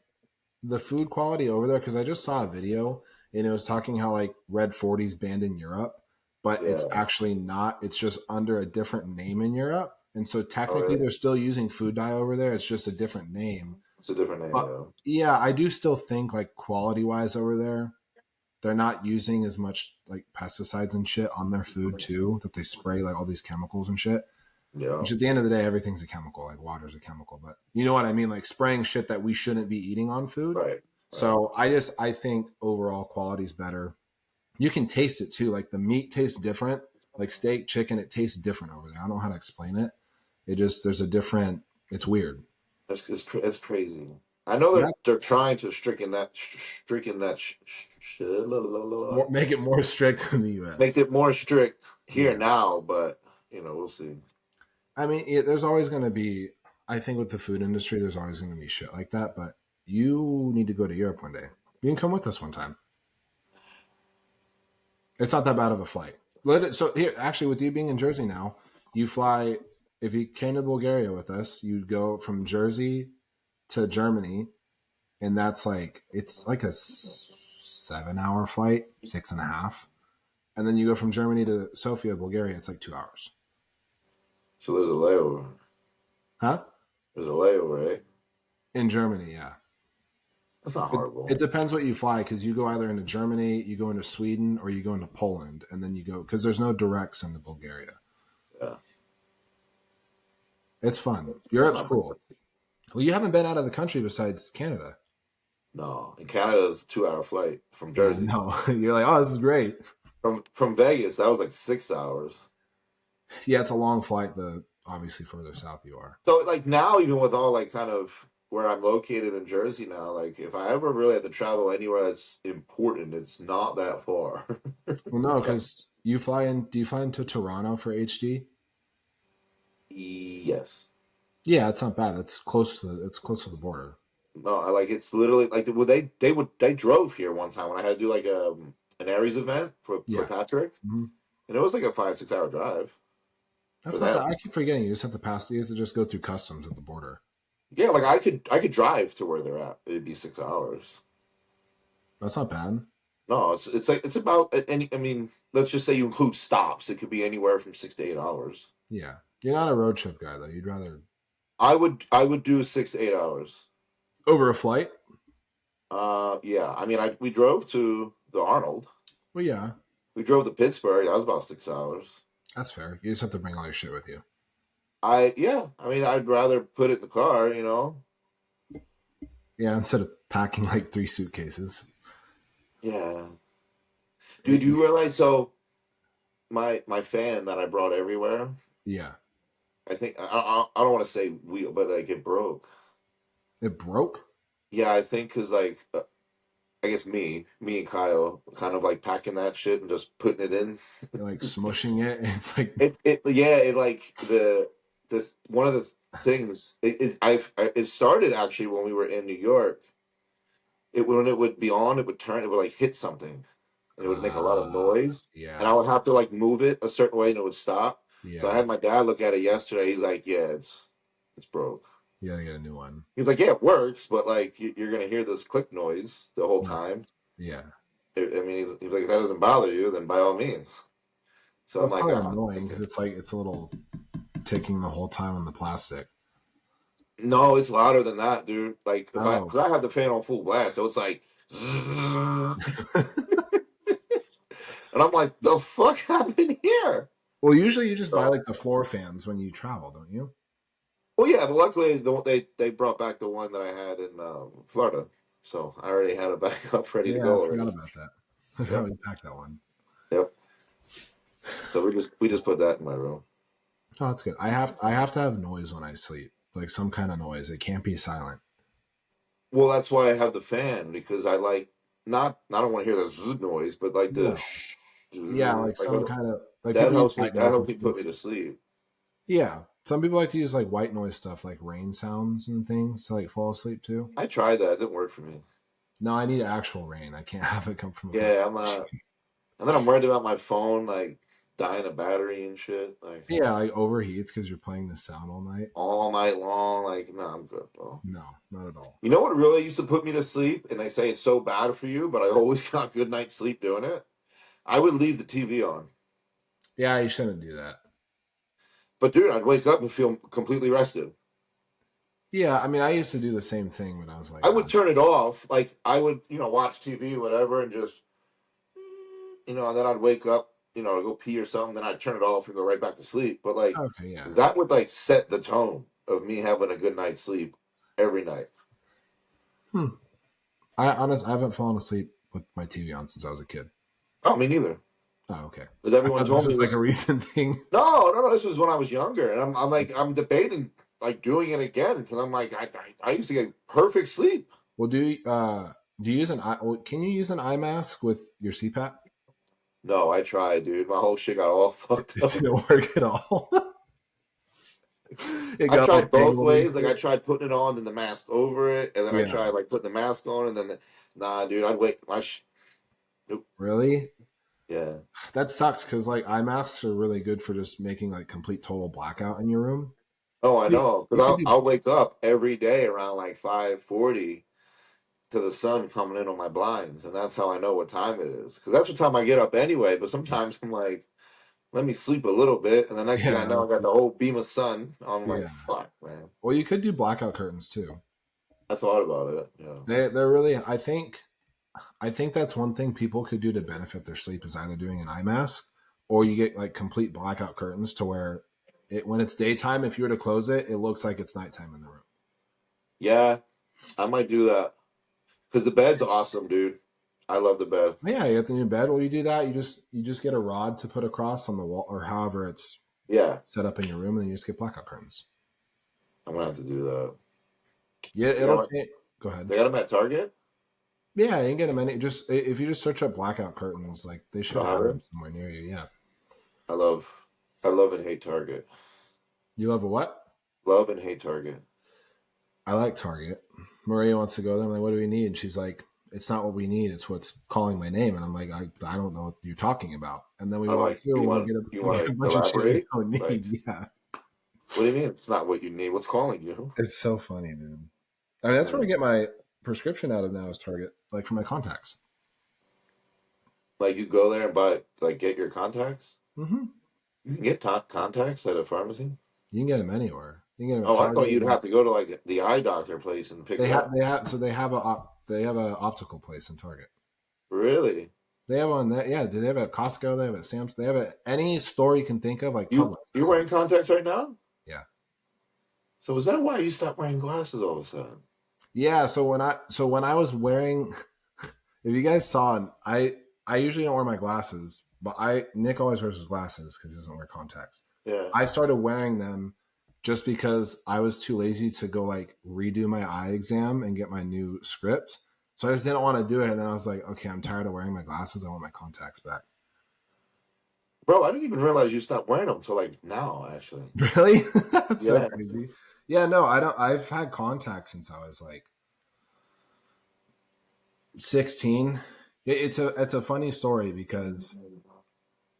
the food quality over there. Because I just saw a video and it was talking how like Red 40's banned in Europe, but it's Yeah. actually not. It's just under a different name in Europe, and so Oh, technically really? they're still using food dye over there. It's just a different name. It's a different name, But yeah. yeah, I do still think like quality wise over there, they're not using as much like pesticides and shit on their food too. That they spray like all these chemicals and shit. Yeah. Which at the end of the day, everything's a chemical. Like water's a chemical, but you know what I mean. Like spraying shit that we shouldn't be eating on food. Right. Right. So I think overall quality's better. You can taste it too. Like the meat tastes different. Like steak, chicken, it tastes different over there. I don't know how to explain it. It just there's a different. It's weird. It's crazy. I know Yeah, they're trying to stricken that make it more strict in the make U.S. it more strict here Yeah, now, but we'll see. I mean, there's always going to be. I think with the food industry, there's always going to be shit like that. But you need to go to Europe one day. You can come with us one time. It's not that bad of a flight. So here, actually, with you being in Jersey now, you fly. If you came to Bulgaria with us, you'd go from Jersey to Germany, and that's like it's like a 7 hour flight, 6.5, and then you go from Germany to Sofia, Bulgaria. It's like 2 hours. So there's a layover. Huh? There's a layover, right? In Germany, yeah. That's not It horrible. depends what you fly because you go either into Germany, you go into Sweden, or you go into Poland, and then you go because there's no directs into Bulgaria. Yeah. It's fun. That's Europe's not bad. cool. Well, you haven't been out of the country besides Canada. No. In Canada it's a 2 hour flight from Yeah, Jersey. no. You're like, oh, this is great. From Vegas, that was like 6 hours. Yeah, it's a long flight. The obviously further south you are. So like now, even with all like kind of where I'm located in Jersey now, like if I ever really have to travel anywhere that's important, it's not that far. Well, no, because you fly in. Do you fly into Toronto for HD? Yes. Yeah, it's not bad. That's close to it's close to the border. No, I like it's literally like well, they drove here one time when I had to do like an Aries event for Yeah, Patrick, hmm and it was like a 5 6 hour drive for that's not bad. them. I keep forgetting you just have to pass. You have to just go through customs at the border. Yeah, like I could drive to where they're at. It'd be 6 hours. That's not bad. No, it's like it's about any. I mean, let's just say you include stops. It could be anywhere from 6 to 8 hours. Yeah, you're not a road trip guy though. You'd rather I would do 6 to 8 hours. over a flight. Yeah. I mean, I we drove to the Arnold. Well, yeah, We drove to Pittsburgh. That was about 6 hours. that's fair. You just have to bring all your shit with you. Yeah. I mean, I'd rather put it in the car. Yeah, instead of packing like 3 suitcases. Yeah. Dude, you realize my fan that I brought everywhere. Yeah, I think I don't want to say wheel, but like it broke. it broke. Yeah, I think because like I guess me and Kyle kind of like packing that shit and just putting it in. You're like smushing it. And it's like It yeah, it like the one of the things it started actually when we were in New York. It when it would be on, it would turn, it would like hit something, and it would make a lot of uh, noise, and I yeah, would have to like move it a certain way, and it would stop. So I yeah. had my dad look at it yesterday. He's like, "Yeah, it's broke." You gotta get a new one. He's like, "Yeah, it works, but like you're gonna hear this click noise the whole Right. time." Yeah. I mean, he's like, "If that doesn't bother you, then by all means." So Well, I'm it's like, probably "Ah, it's annoying because okay." it's like it's a little ticking the whole time on the plastic. No, it's louder than that, dude. Like if I, Oh. because I have the fan on full blast, so it's like, and I'm like, the fuck happened here? Well, usually you just buy So, like the floor fans when you travel, don't you? well, yeah, but luckily they brought back the one that I had in Florida, so I already had a backup ready to Yeah, I go forgot already. about that. I forgot Yep, we packed that one. yep. So we just put that in my room. Oh, that's good. I have to have noise when I sleep, like some kind of noise. It can't be silent. Well, that's why I have the fan because I like not. I don't want to hear the zzz noise, but like the No. shh, Yeah, like like some kind of like that people use helps me. white That noise helps me put me machines. to sleep. Yeah, some people like to use like white noise stuff, like rain sounds and things to like fall asleep too. I tried that. It didn't work for me. No, I need actual rain. I can't have it come from a fucking Yeah, I'm not. And then I'm worried about my phone like dying of battery and shit. Like yeah, like overheats because you're playing the sound all night. all night long. Like, no, I'm good, bro. No, not at all. You know what really used to put me to sleep? And they say it's so bad for you, but I always got good night's sleep doing it. I would leave the TV on. Yeah, you shouldn't do that. But dude, I'd wake up and feel completely rested. Yeah, I mean, I used to do the same thing when I was like, I would turn it off. Like I would, watch TV, whatever, and just, and then I'd wake up, to go pee or something. Then I'd turn it off and go right back to sleep. But like okay, yeah. that would like set the tone of me having a good night's sleep every night. Hmm. I haven't fallen asleep with my TV on since I was a kid. Oh, me neither. Oh, okay. Because I everyone thought this told me was it like a was recent thing. no, no, no. This was when I was younger, and I'm like I'm debating like doing it again because I'm like I used to get perfect sleep. Well, do you use an eye? Well, can you use an eye mask with your CPAP? No, I tried, dude. My whole shit got all fucked It up. didn't work at all. It I got all tried both tangled and ways. Like I shit. tried putting it on, then the mask over it, and then I Yeah, tried like putting the mask on, and then nah, dude. I'd wait. Nope. really? Yeah. That sucks because like eye masks are really good for just making like complete total blackout in your room. Oh, I You know. Because you could I'll do I'll wake up every day around like 5:40 to the sun coming in on my blinds, and that's how I know what time it is. Because that's what time I get up anyway. But yeah, sometimes I'm like, let me sleep a little bit, and the next thing I yeah, know, I got the whole beam of sun. I'm like, yeah. fuck, man. Well, you could do blackout curtains too. I thought about it. Yeah. They're really. I think that's one thing people could do to benefit their sleep is either doing an eye mask or you get like complete blackout curtains to where it when it's daytime, if you were to close it, it looks like it's nighttime in the room. Yeah, I might do that because the bed's awesome, dude. I love the bed. Yeah, you get the new bed. Well, you do that. You just get a rod to put across on the wall or however it's Yeah, set up in your room, and then you just get blackout curtains. I'm gonna have to do that. Yeah, They got it'll 'em change. Go ahead. they got 'em at Target. Yeah, you can get them any. Just if you just search up blackout curtains, like they should They'll have have them it. somewhere near you. Yeah. I love, I love and hate Target. You love a what? Love and hate Target. I like Target. Maria wants to go there. I'm like, what do we need? She's like, it's not what we need. It's what's calling my name. And I'm like, I don't know what you're talking about. And then we I'm walk like, through you and we want get a, you we want get a to bunch of shit we elaborate? don't Like, need. Yeah. what do you mean? It's not what you need. What's calling you? It's so funny, dude. I mean, that's where I Yeah. get my prescription out of now is Target, like for my contacts. Like you go there and buy, like, get your contacts. Hmm. You can get contacts at a pharmacy. You can get them anywhere. You can get them at Oh, I Target. thought you'd have to go to like the eye doctor place and pick They it have, up. they have a optical place in Target. Really? They have one that, yeah. Do they have a Costco? They have a Sam's. They have any store you can think of, like You Publix you're has them. wearing contacts right now? Yeah. So is that why you stopped wearing glasses all of a sudden? Yeah, so when I was wearing, if you guys saw, I usually don't wear my glasses, but Nick always wears his glasses because he doesn't wear contacts. Yeah. I started wearing them just because I was too lazy to go like redo my eye exam and get my new script. So I just didn't want to do it, and then I was like, okay, I'm tired of wearing my glasses. I want my contacts back. Bro, I didn't even realize you stopped wearing them until like now, actually. Really? That's so Yeah. crazy. Yeah, no, I don't. I've had contacts since I was like 16. It's a funny story because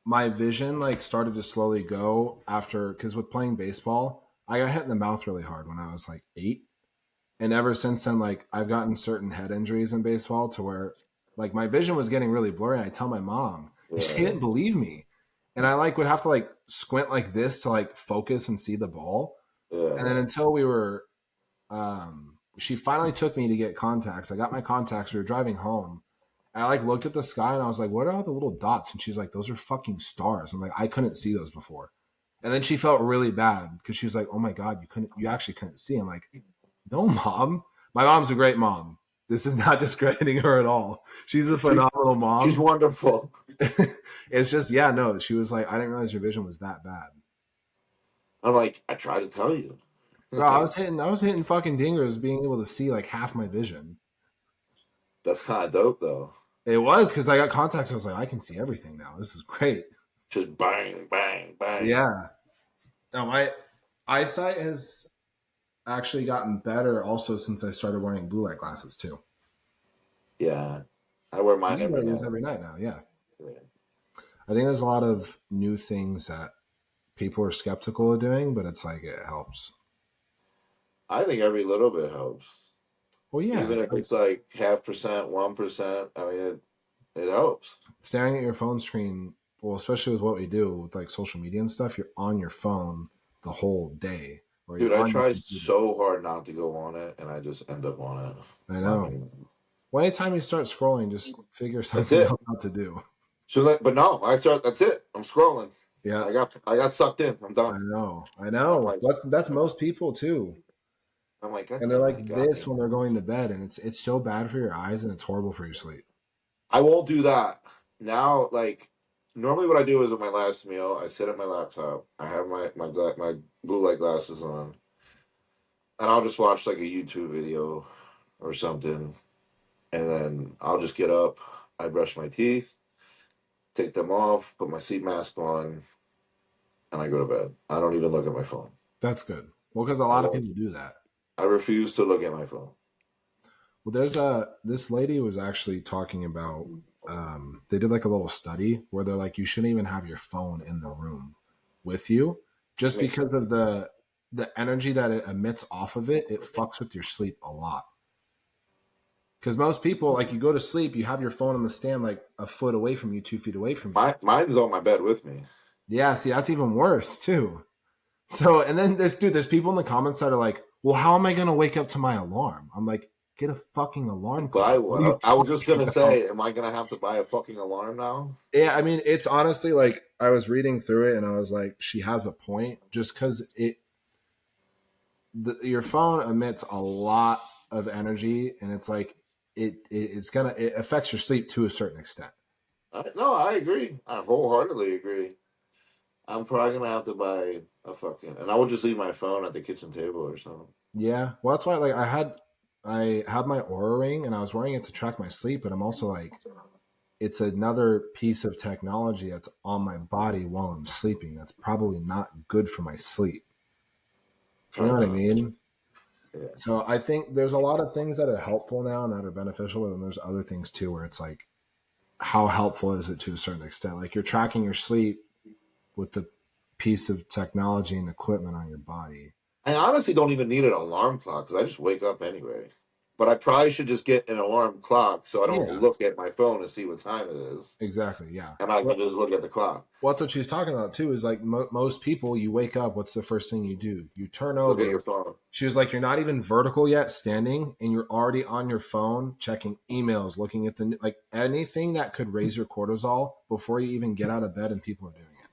my vision like started to slowly go after because with playing baseball, I got hit in the mouth really hard when I was like 8, and ever since then, like I've gotten certain head injuries in baseball to where like my vision was getting really blurry. And I tell my mom, and she Yeah. didn't believe me, and I like would have to like squint like this to like focus and see the ball, and Yeah. then until we were she finally took me to get contacts. I got my contacts. We were driving home. I like looked at the sky and I was like, "What are all the little dots?" And she's like, "Those are fucking stars." I'm like, "I couldn't see those before." And then she felt really bad because she was like, "Oh my god, you actually couldn't see." I'm like, "No, mom. My mom's a great mom. This is not discrediting her at all. She's a She, phenomenal she's mom." wonderful. It's just, yeah, no. She was like, "I didn't realize your vision was that bad." I'm like, I tried to tell you. Bro, I was Like, hitting, I was hitting fucking dingers, being able to see like half my vision. that's kind of dope, though. It was because I got contacts. I was like, I can see everything now. This is great. Just bang, bang, bang. Yeah. No, my eyesight has actually gotten better also since I started wearing blue light glasses too. Yeah, I wear mine You wear every yours night. every night now. Yeah. Yeah. I think there's a lot of new things that people are skeptical of doing, but it's like it helps. I think every little bit helps, Well, yeah, even if like it's like 0.5%, 1%. I mean, it helps. staring at your phone screen. Well, especially with what we do with like social media and stuff, you're on your phone the whole day, or Dude, you're I on your try computer. so hard not to go on it, and I just end up on it. I I know. mean, Well, anytime you start scrolling, just figure that's something it. else out to do. So, but no, I start. That's it. I'm scrolling. Yeah, I got sucked in. I'm I done. know. I I'm know. like, That's that's, most people too. I'm like, God And they're damn it, like got this me. when they're going to bed, and it's so bad for your eyes, and it's horrible for your sleep. I won't do that now. Like, normally, what I do is with my last meal, I sit at my laptop. I have my blue light glasses on, and I'll just watch like a YouTube video or something, and then I'll just get up. I brush my teeth, take them off, put my sleep mask on, and I go to bed. I don't even look at my phone. That's good. Well, because a I lot of won't. people do that. I refuse to look at my phone. Well, there's a this lady was actually talking about. They did like a little study where they're like, you shouldn't even have your phone in the room with you, just Makes because sense. of the energy that it emits off of it. It fucks with your sleep a lot. Because most people, like, you go to sleep, you have your phone on the stand like a foot away from you, 2 feet away from you. Mine's on my bed with me. Yeah, see, that's even worse too. So, and then there's people in the comments that are like, well, how am I going to wake up to my alarm? I'm like, get a fucking alarm Buy clock. What are you one. I was just talking gonna about? say, am I gonna have to buy a fucking alarm now? Yeah, I mean, it's honestly like I was reading through it and I was like, she has a point just because your phone emits a lot of energy and it's like, it affects your sleep to a certain extent. No, I agree. I wholeheartedly agree. I'm probably gonna have to buy a fucking, and I would just leave my phone at the kitchen table or something. Yeah. Well, that's why like I had my Aura ring and I was wearing it to track my sleep, but I'm also like, it's another piece of technology that's on my body while I'm sleeping. That's probably not good for my sleep. You know Probably what I not. mean? Yeah. So I think there's a lot of things that are helpful now and that are beneficial, and there's other things too where it's like, how helpful is it to a certain extent? Like you're tracking your sleep with the piece of technology and equipment on your body. I honestly don't even need an alarm clock because I just wake up anyway. But I probably should just get an alarm clock so I don't Yeah, look at my phone to see what time it is, exactly. Yeah. and I can just look at the clock. Well, that's what she's talking about too. Is like most people, you wake up. What's the first thing you do? You turn Look at your over. phone. She was like, "You're not even vertical yet, standing, and you're already on your phone, checking emails, looking at like anything that could raise your cortisol before you even get out of bed." And people are doing it.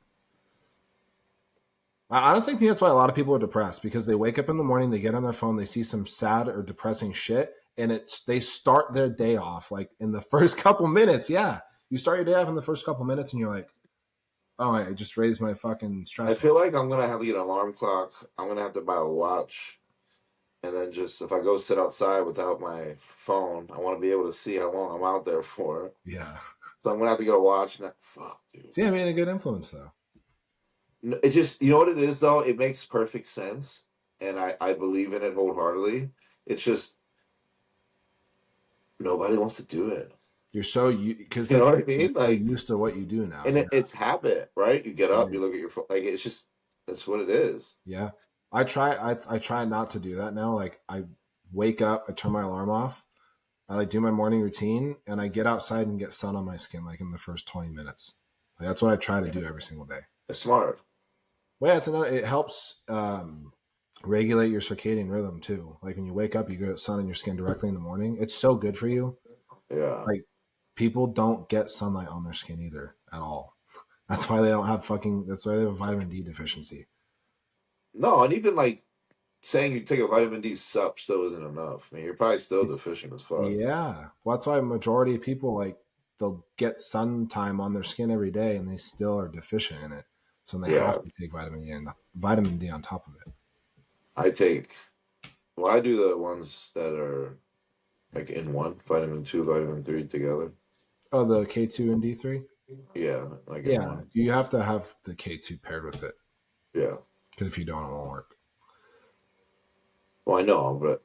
I honestly think that's why a lot of people are depressed because they wake up in the morning, they get on their phone, they see some sad or depressing shit, and they start their day off like in the first couple minutes. Yeah, you start your day off in the first couple minutes, and you're like, "Oh, I just raised my fucking I stress feel level." like I'm gonna have to get an alarm clock. I'm gonna have to buy a watch, and then just if I go sit outside without my phone, I want to be able to see how long I'm out there for. Yeah. So I'm gonna have to get a watch. And fuck, dude. See, I made a good influence though. It just, you know what it is though. It makes perfect sense, and I believe in it wholeheartedly. It's just nobody wants to do it. You're so you because You know like what I you're mean? so Like, used to what you do now. and Yeah, it's habit, right? You get it up, you look at is. your phone. Like, it's just that's what it is. Yeah, I try not to do that now. Like I wake up, I turn my alarm off, I like do my morning routine, and I get outside and get sun on my skin like in the first 20 minutes. Like, that's what I try to do every single day. It's smart. Well, yeah, it's another. It helps regulate your circadian rhythm too. Like when you wake up, you get sun in your skin directly in the morning. It's so good for you. Yeah. Like people don't get sunlight on their skin either at all. That's why they don't have fucking. That's why they have a vitamin D deficiency. No, and even like saying you take a vitamin D sup still isn't enough. I mean, you're probably still It's deficient as fuck. yeah. Well, that's why a majority of people like they'll get sun time on their skin every day, and they still are deficient in it. So they have Yeah, to take vitamin D on top of it. I take. Well, I do the ones that are like in one, vitamin two, vitamin three together. Oh, the K2 and D3. Yeah, like in Yeah, one. you have to have the K2 paired with it Yeah. because if you don't, it won't work. Well, I know, but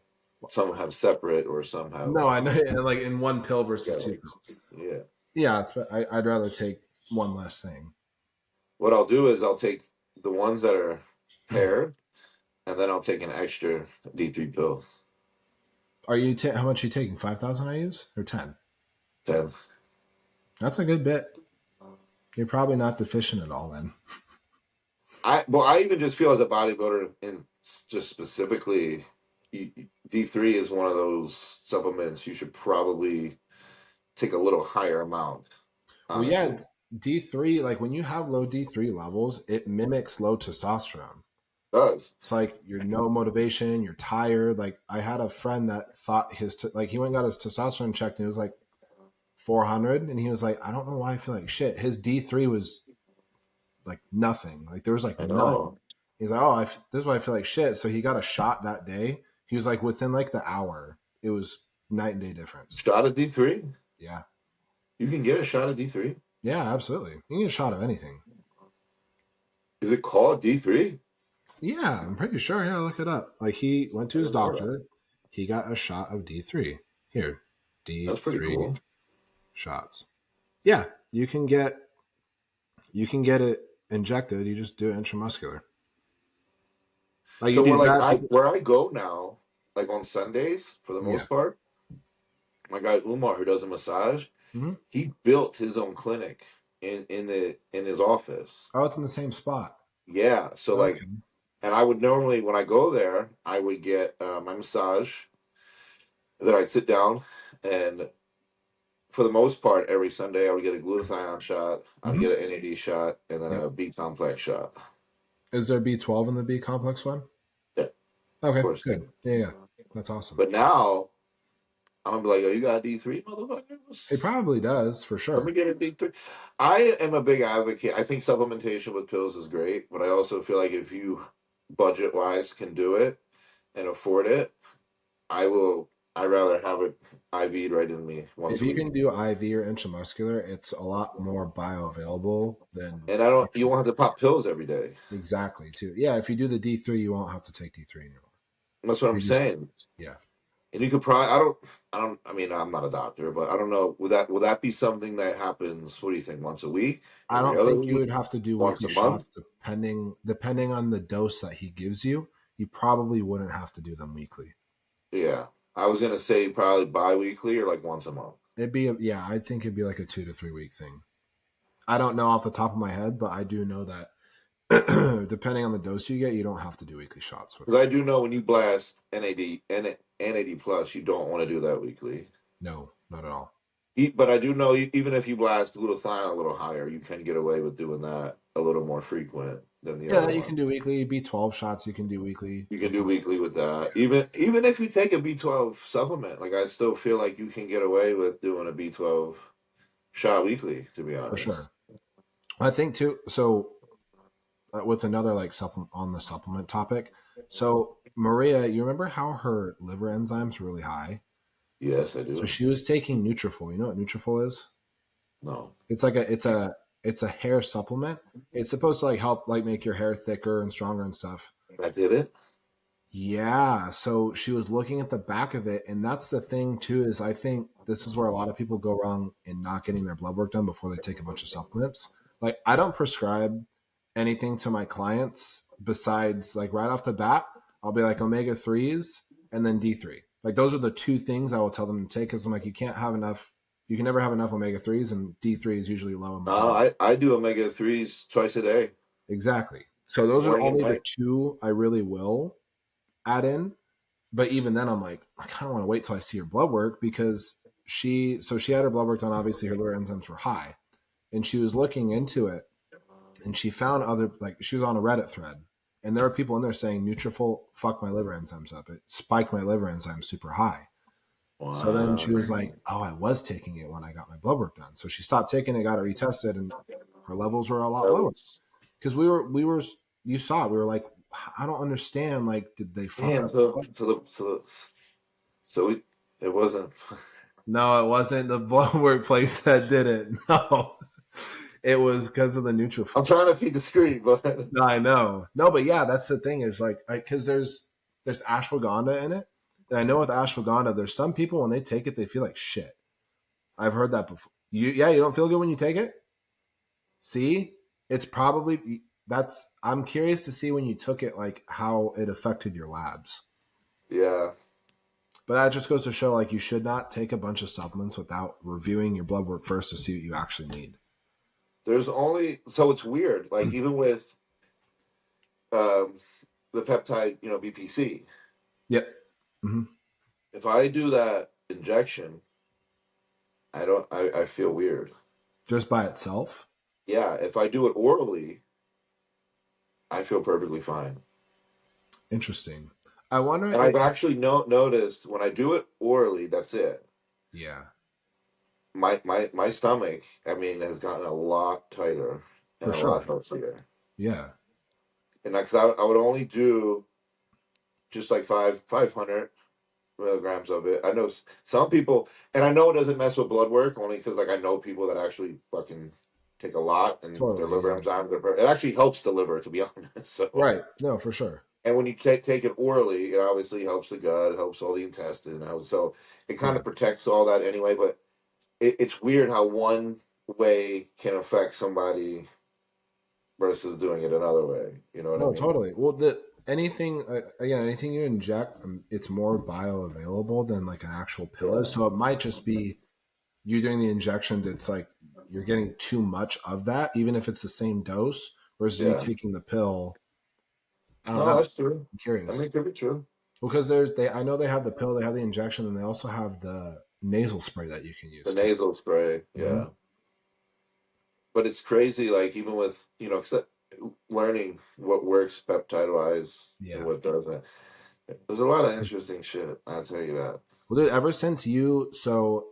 some have separate or some have No, I know, like in one pill versus two gels. pills. Yeah. Yeah, I'd rather take one less thing. What I'll do is I'll take the ones that are paired, and then I'll take an extra D3 pill. Are you how much are you taking? 5,000 I use or 10? Okay. That's a good bit. You're probably not deficient at all then. I even just feel as a bodybuilder, and just specifically, D3 is one of those supplements you should probably take a little higher amount. Well, yeah, Honestly, D3, like when you have low D3 levels, it mimics low testosterone. it does. It's like you're no motivation, you're tired. Like I had a friend that thought like he went and got his testosterone checked and it was like 400 and he was like, I don't know why I feel like shit. His D3 was like nothing. Like there was like I none. know. He's like, oh, this is why I feel like shit. So he got a shot that day. He was like within like the hour, it was night and day difference. Shot of D3. Yeah. You can get a shot of D3. Yeah, absolutely. You can get a shot of anything. Is it called D3? Yeah, I'm pretty sure. Here, look it up. Like he went to I his didn't know that. doctor. He got a shot of D3. Here, That's pretty D3 cool. shots. Yeah, you can get it injected. You just do it intramuscular. Like you So do we're like that. where I go now, like on Sundays for the Yeah. most part. My guy Umar, who does a massage, Mm-hmm. he built his own clinic in his office. Oh, it's in the same spot. Yeah, so like, Okay. and I would normally when I go there, I would get my massage. Then I'd sit down, and for the most part, every Sunday I would get a glutathione shot, I'd Mm-hmm. get an NAD shot, and then Yep. a B complex shot. Is there B12 in the B complex one? Yeah, of Okay, course. good. Yeah, yeah. That's awesome. But now I'm gonna be like, "Oh, you got D3, It motherfuckers? probably does for Let me sure. get a D3." I am a big advocate. I think supplementation with pills is great, but I also feel like if you budget wise can do it and afford it, I will. I'd rather have it IV'd right in me once If a you week. can do IV or intramuscular, it's a lot more bioavailable than And I don't. You actual. won't have to pop pills every day. Exactly, too. Yeah, if you do the D3, you won't have to take D3 anymore. That's what I'm You just, saying. yeah. And you could probably. I don't. I don't. I mean, I'm not a doctor, but I don't know. Would that be something that happens? What do you think? Once a week? I Every don't other think you week? would have to do Once weekly a month? shots depending on the dose that he gives you. You probably wouldn't have to do them weekly. Yeah. I was gonna say probably bi-weekly or like once a month. Yeah, I think it'd be like a 2 to 3 week thing. I don't know off the top of my head, but I do know that depending on the dose you get, you don't have to do weekly shots with Because it. I do know when you blast NAD plus, you don't want to do that weekly. No, not at all. But I do know even if you blast glutathione a little higher, you can get away with doing that a little more frequent than the Yeah, other you can do ones. weekly. B12 shots you can do weekly. You No can do problem. weekly with that. Even if you take a B12 supplement, like I still feel like you can get away with doing a B12 shot weekly. To be For honest, sure. I think too. So with another like supplement on the supplement topic. So Maria, you remember how her liver enzymes were really high? yes, I So do. she was taking Nutrafol. You know what Nutrafol is? No, It's like it's a hair supplement. It's supposed to like help like make your hair thicker and stronger and stuff. I did it. Yeah, so she was looking at the back of it, and that's the thing too. Is I think this is where a lot of people go wrong in not getting their blood work done before they take a bunch of supplements. Like I don't prescribe anything to my clients besides like right off the bat, I'll be like omega threes and then D3. Like those are the two things I will tell them to take because I'm like you can't have enough. You can never have enough omega threes, and D3 is usually low in No, majority. I do omega threes twice a day, Exactly. So those are morning and only the night. two I really will add in, but even then I'm like I kind of want to wait till I see her blood work because she had her blood work done, obviously her liver enzymes were high, and she was looking into it and she found other, like she was on a Reddit thread and there were people in there saying Nutrafol fucked my liver enzymes up, it spiked my liver enzymes super high. So then Wow, she was like, oh, I was taking it when I got my blood work done, so she stopped taking it, got it retested, and her levels were a lot that lower was because we were you saw it, we were like, I don't understand, like did they fuck damn. up So blood? so the so the, so it wasn't. No, it wasn't the blood work place that did it. No, it was because of the I'm Nutrafol. trying to be discreet, but No, I know. No, but yeah, that's the thing is like because there's ashwagandha in it, And I know with ashwagandha, there's some people when they take it, they feel like shit. I've heard that before. You don't feel good when you take it? See, it's probably that's. I'm curious to see when you took it, like how it affected your labs. Yeah. But that just goes to show, like, you should not take a bunch of supplements without reviewing your blood work first to see what you actually need. There's only so it's weird. Like even with um, the peptide, BPC. Yep. Hmm. If I do that injection, I don't. I feel weird. Just by itself. Yeah. If I do it orally, I feel perfectly fine. Interesting. I wonder. And I've actually noticed when I do it orally, that's it. Yeah, My stomach, I mean, has gotten a lot tighter and for a lot sure. healthier. Yeah, And because I would only do just like 500 milligrams of it. I know some people, and I know it doesn't mess with blood work only because like I know people that actually fucking take a lot and their totally. liver Yeah. enzymes. It actually helps the liver, to be honest. So, Right. No, for sure. and when you take it orally, it obviously helps the gut, it helps all the intestine. So it kind Yeah. of protects all that anyway. But it's weird how one way can affect somebody versus doing it another way. You know what I No, mean? totally. Well, the anything again, anything you inject, it's more bioavailable than like an actual pill is. Yeah. So it might just be you doing the injections. It's like you're getting too much of that, even if it's the same dose. Versus you Yeah. taking the pill. I don't No, know. that's true. I'm I mean, curious it could be true. because I know they have the pill, they have the injection, and they also have the nasal spray that you can The use too. nasal spray. Hmm. Yeah. But it's crazy, like even with learning what works peptide wise and Yeah. what doesn't. There's a lot of interesting shit. I'll tell you that. Well, dude, ever since I don't know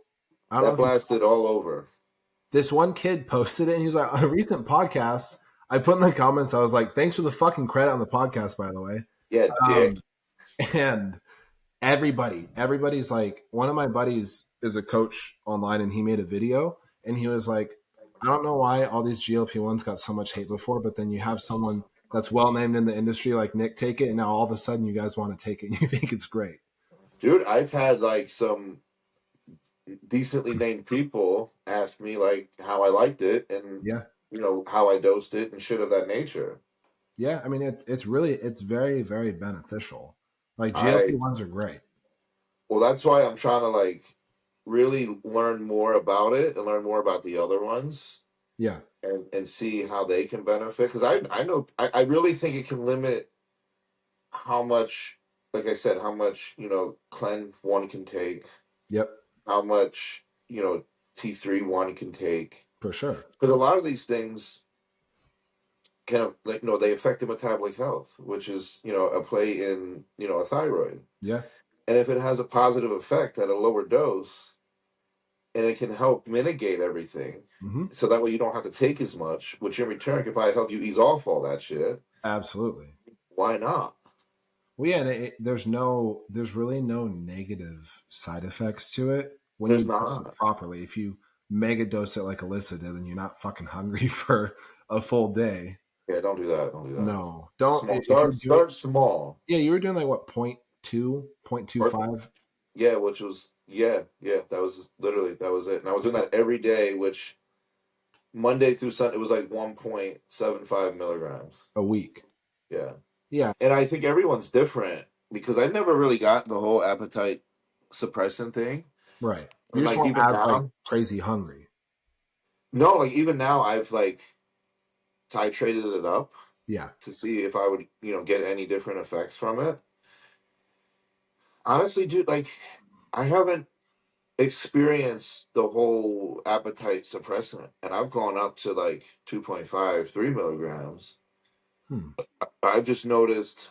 That if you blasted all over. this one kid posted it and he was like, a recent podcast. I put in the comments, I was like, thanks for the fucking credit on the podcast, by the way. Yeah, dick. Um, and everybody's like, one of my buddies is a coach online and he made a video and he was like, I don't know why all these GLP-1s got so much hate before, but then you have someone that's well named in the industry like Nick take it, and now all of a sudden you guys want to take it and you think it's great. Dude, I've had like some decently named people ask me like how I liked it and Yeah. how I dosed it and shit of that nature. Yeah. I mean, it's very, very beneficial. Like I GLP-1s are great. Well, that's why I'm trying to like really learn more about it and learn more about the other ones Yeah. and see how they can benefit because I know I really think it can limit how much, like I said, how much cleanse one can take, Yep. how much T3 one can take, For sure. because a lot of these things kind of like they affect the metabolic health, which is a play in a thyroid, Yeah. and if it has a positive effect at a lower dose and it can help mitigate everything. Hmm. So that way you don't have to take as much, which in return could probably help you ease off all that shit. Absolutely. Why not? Well, yeah, and there's really no negative side effects to it when There's you dose it not. properly. If you mega dose it like Alyssa did, then you're not fucking hungry for a full day. Yeah, don't do that. Don't do that. No, don't. Small. If you're Start doing, start small. yeah, you were doing like what, point two Or five. yeah, which was yeah. That was literally that was it. And I was doing So that every day, which Monday through Sunday it was like 1.75 milligrams. a week. Yeah, Yeah, and I think everyone's different because I never really got the whole appetite suppressant thing. right. You And just like want even abs like now, crazy hungry. no, like even now I've like titrated it up Yeah. to see if I would, get any different effects from it. Honestly, dude, like I haven't experienced the whole appetite suppressant, and I've gone up to like 2.5, 3 milligrams. Hmm. I've just noticed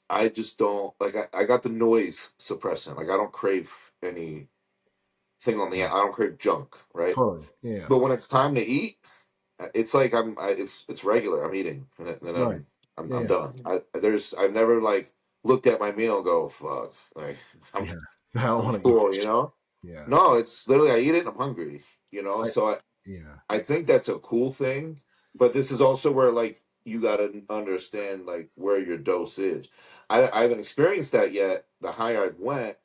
I just don't like I got the noise suppressant. Like I don't crave anything on the I Right. don't crave junk, right? Totally. Yeah. But when it's time to eat, it's like it's regular. I'm eating, and Right. I'm Yeah. I'm Yeah. done. I've never like looked at my meal and go fuck like I'm Yeah. I don't I'm want to eat full. this shit. Yeah. No, it's literally I eat it and I'm hungry. I. So Yeah. I think that's a cool thing, but this is also where like you got to understand like where your dose is. I haven't experienced that yet. The higher I went,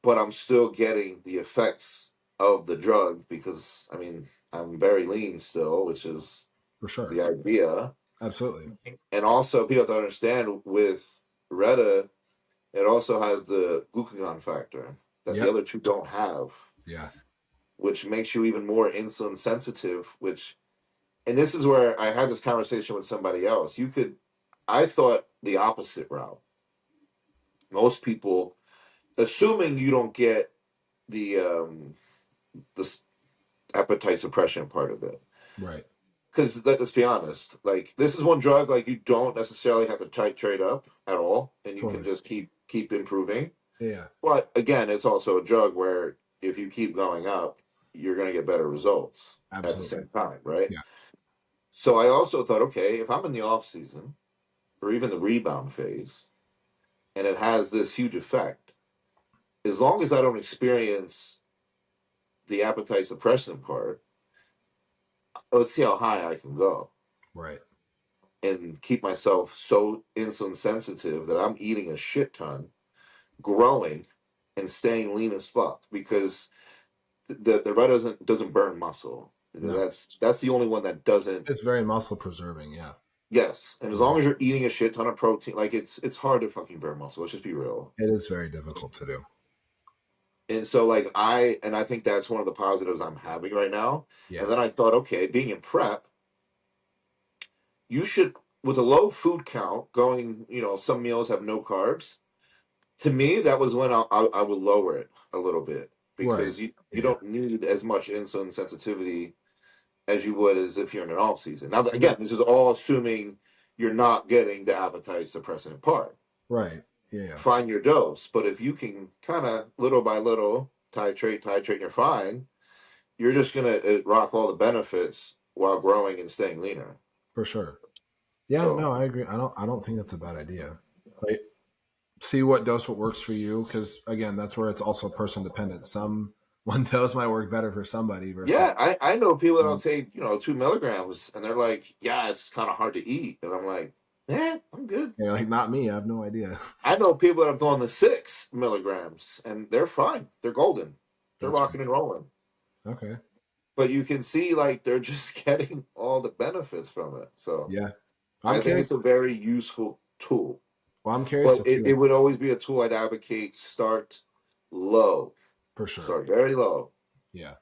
but I'm still getting the effects of the drug because I mean I'm very lean still, which is For sure. the idea. Absolutely. And also, people have to understand with Retta, it also has the glucagon factor that the Yep. other two don't have, Yeah. which makes you even more insulin sensitive. Which, and this is where I had this conversation with somebody else. I thought the opposite route. Most people, assuming you don't get the appetite suppression part of it, Right. because let's be honest, like this is one drug like you don't necessarily have to titrate up at all, and you can Totally. just keep improving. Yeah. But again, it's also a drug where if you keep going up, you're going to get better results at the Absolutely. same time, right? Yeah. So I also thought, okay, if I'm in the off season or even the rebound phase, and it has this huge effect, as long as I don't experience the appetite suppression part, let's see how high I can go Right. and keep myself so insulin sensitive that I'm eating a shit ton, growing, and staying lean as fuck because the red doesn't burn muscle. No. That's the only one that doesn't. It's very muscle preserving. Yeah. Yes, and as Mhm. long as you're eating a shit ton of protein, like it's hard to fucking burn muscle. Let's just be real. It is very difficult to do. And so like I think that's one of the positives I'm having right now. And Yeah. then I thought, okay, being in prep, you should with a low food count, going, some meals have no carbs. To me, that was when I would lower it a little bit Right. because you Yeah. don't need as much insulin sensitivity as you would as if you're in an off season. Now, Yeah. again, this is all assuming you're not getting the appetite suppressant part. Right. Yeah. Yeah. Find your dose, but if you can kind of little by little titrate, and you're fine. You're just gonna rock all the benefits while growing and staying leaner. For sure. Yeah. No, So I agree. I don't think that's a bad idea. Like, see what dose what works for you, because again, that's where it's also person dependent. Some one dose might work better for somebody versus. yeah, I know people that'll take 2 milligrams and they're like, yeah, it's kind of hard to eat, and I'm like, yeah, I'm good. Yeah, like not me. I have no idea. I know people that have gone to 6 milligrams and they're fine. They're golden. They're That's rocking and rolling. okay. But you can see like they're just getting all the benefits from it. So Yeah, I'm I think curious. it's a very useful tool. Well, I'm curious But to see it like would always be a tool I'd advocate start low. for sure. Start very low. Yeah,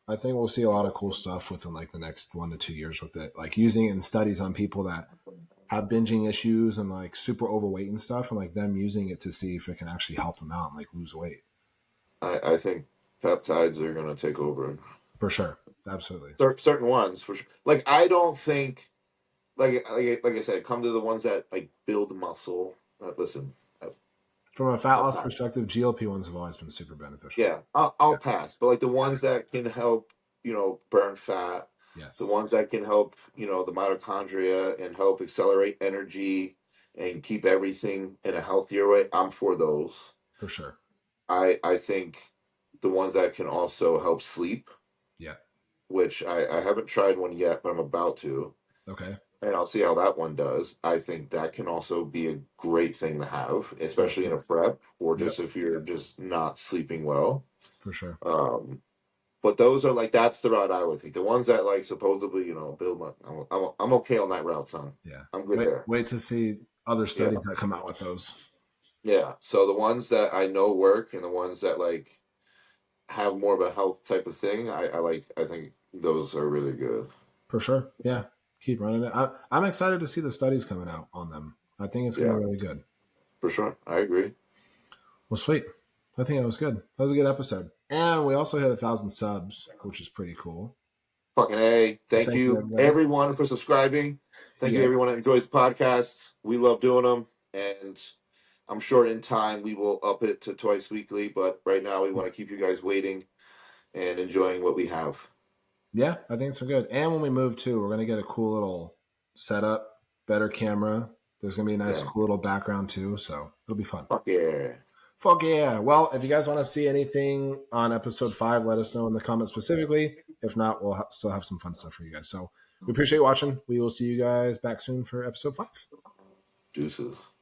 I think we'll see a lot of cool stuff within like the next 1 to 2 years with it, like using it in studies on people that have binging issues and like super overweight and stuff, and like them using it to see if it can actually help them out and like lose weight. I think peptides are going to take over. For sure, absolutely. Certain ones, for sure. Like, I don't think, like I said, come to the ones that, like, build muscle. Listen, From a fat I'll loss pass. perspective, GLP ones have always been super beneficial. Yeah, I'll Yeah. pass. But, like, the ones that can help, burn fat, the Yes, ones that can help, the mitochondria and help accelerate energy and keep everything in a healthier way, I'm for those. for sure. I think the ones that can also help sleep, Yeah. which I haven't tried one yet, but I'm about to, Okay. and I'll see how that one does. I think that can also be a great thing to have, For especially in a sure. prep or Yep. just if you're just not sleeping well. For sure. Um, but those are like that's the route I would take. The ones that like supposedly build my, I'm okay on that route, son. Yeah. I'm good Wait. there. Wait to see other Yeah, studies that come out with those. yeah. So the ones that I know work and the ones that like have more of a health type of thing, I like. I think those are really good. For sure. Yeah. Keep running it. I'm excited to see the studies coming out on them. I think it's going to Yeah, be really good. for sure. I agree. Well, sweet. I think that was good. That was a good episode. And we also hit 1,000 subs, which is pretty cool. Fucking A. So Thank thank you, you, everybody. everyone, for subscribing. Thank you, Yep. everyone that enjoys the podcast. We love doing them. And I'm sure in time we will up it to twice weekly. But right now we want to keep you guys waiting and enjoying what we have. Yeah, I think it's been good. And when we move too, we're going to get a cool little setup, better camera. There's going to be a nice, Yeah. cool little background too. So it'll be fun. Fuck yeah. Fuck yeah. Well, if you guys want to see anything on episode 5, let us know in the comments specifically. If not, we'll still have some fun stuff for you guys. So We appreciate you watching. We will see you guys back soon for episode 5. Deuces.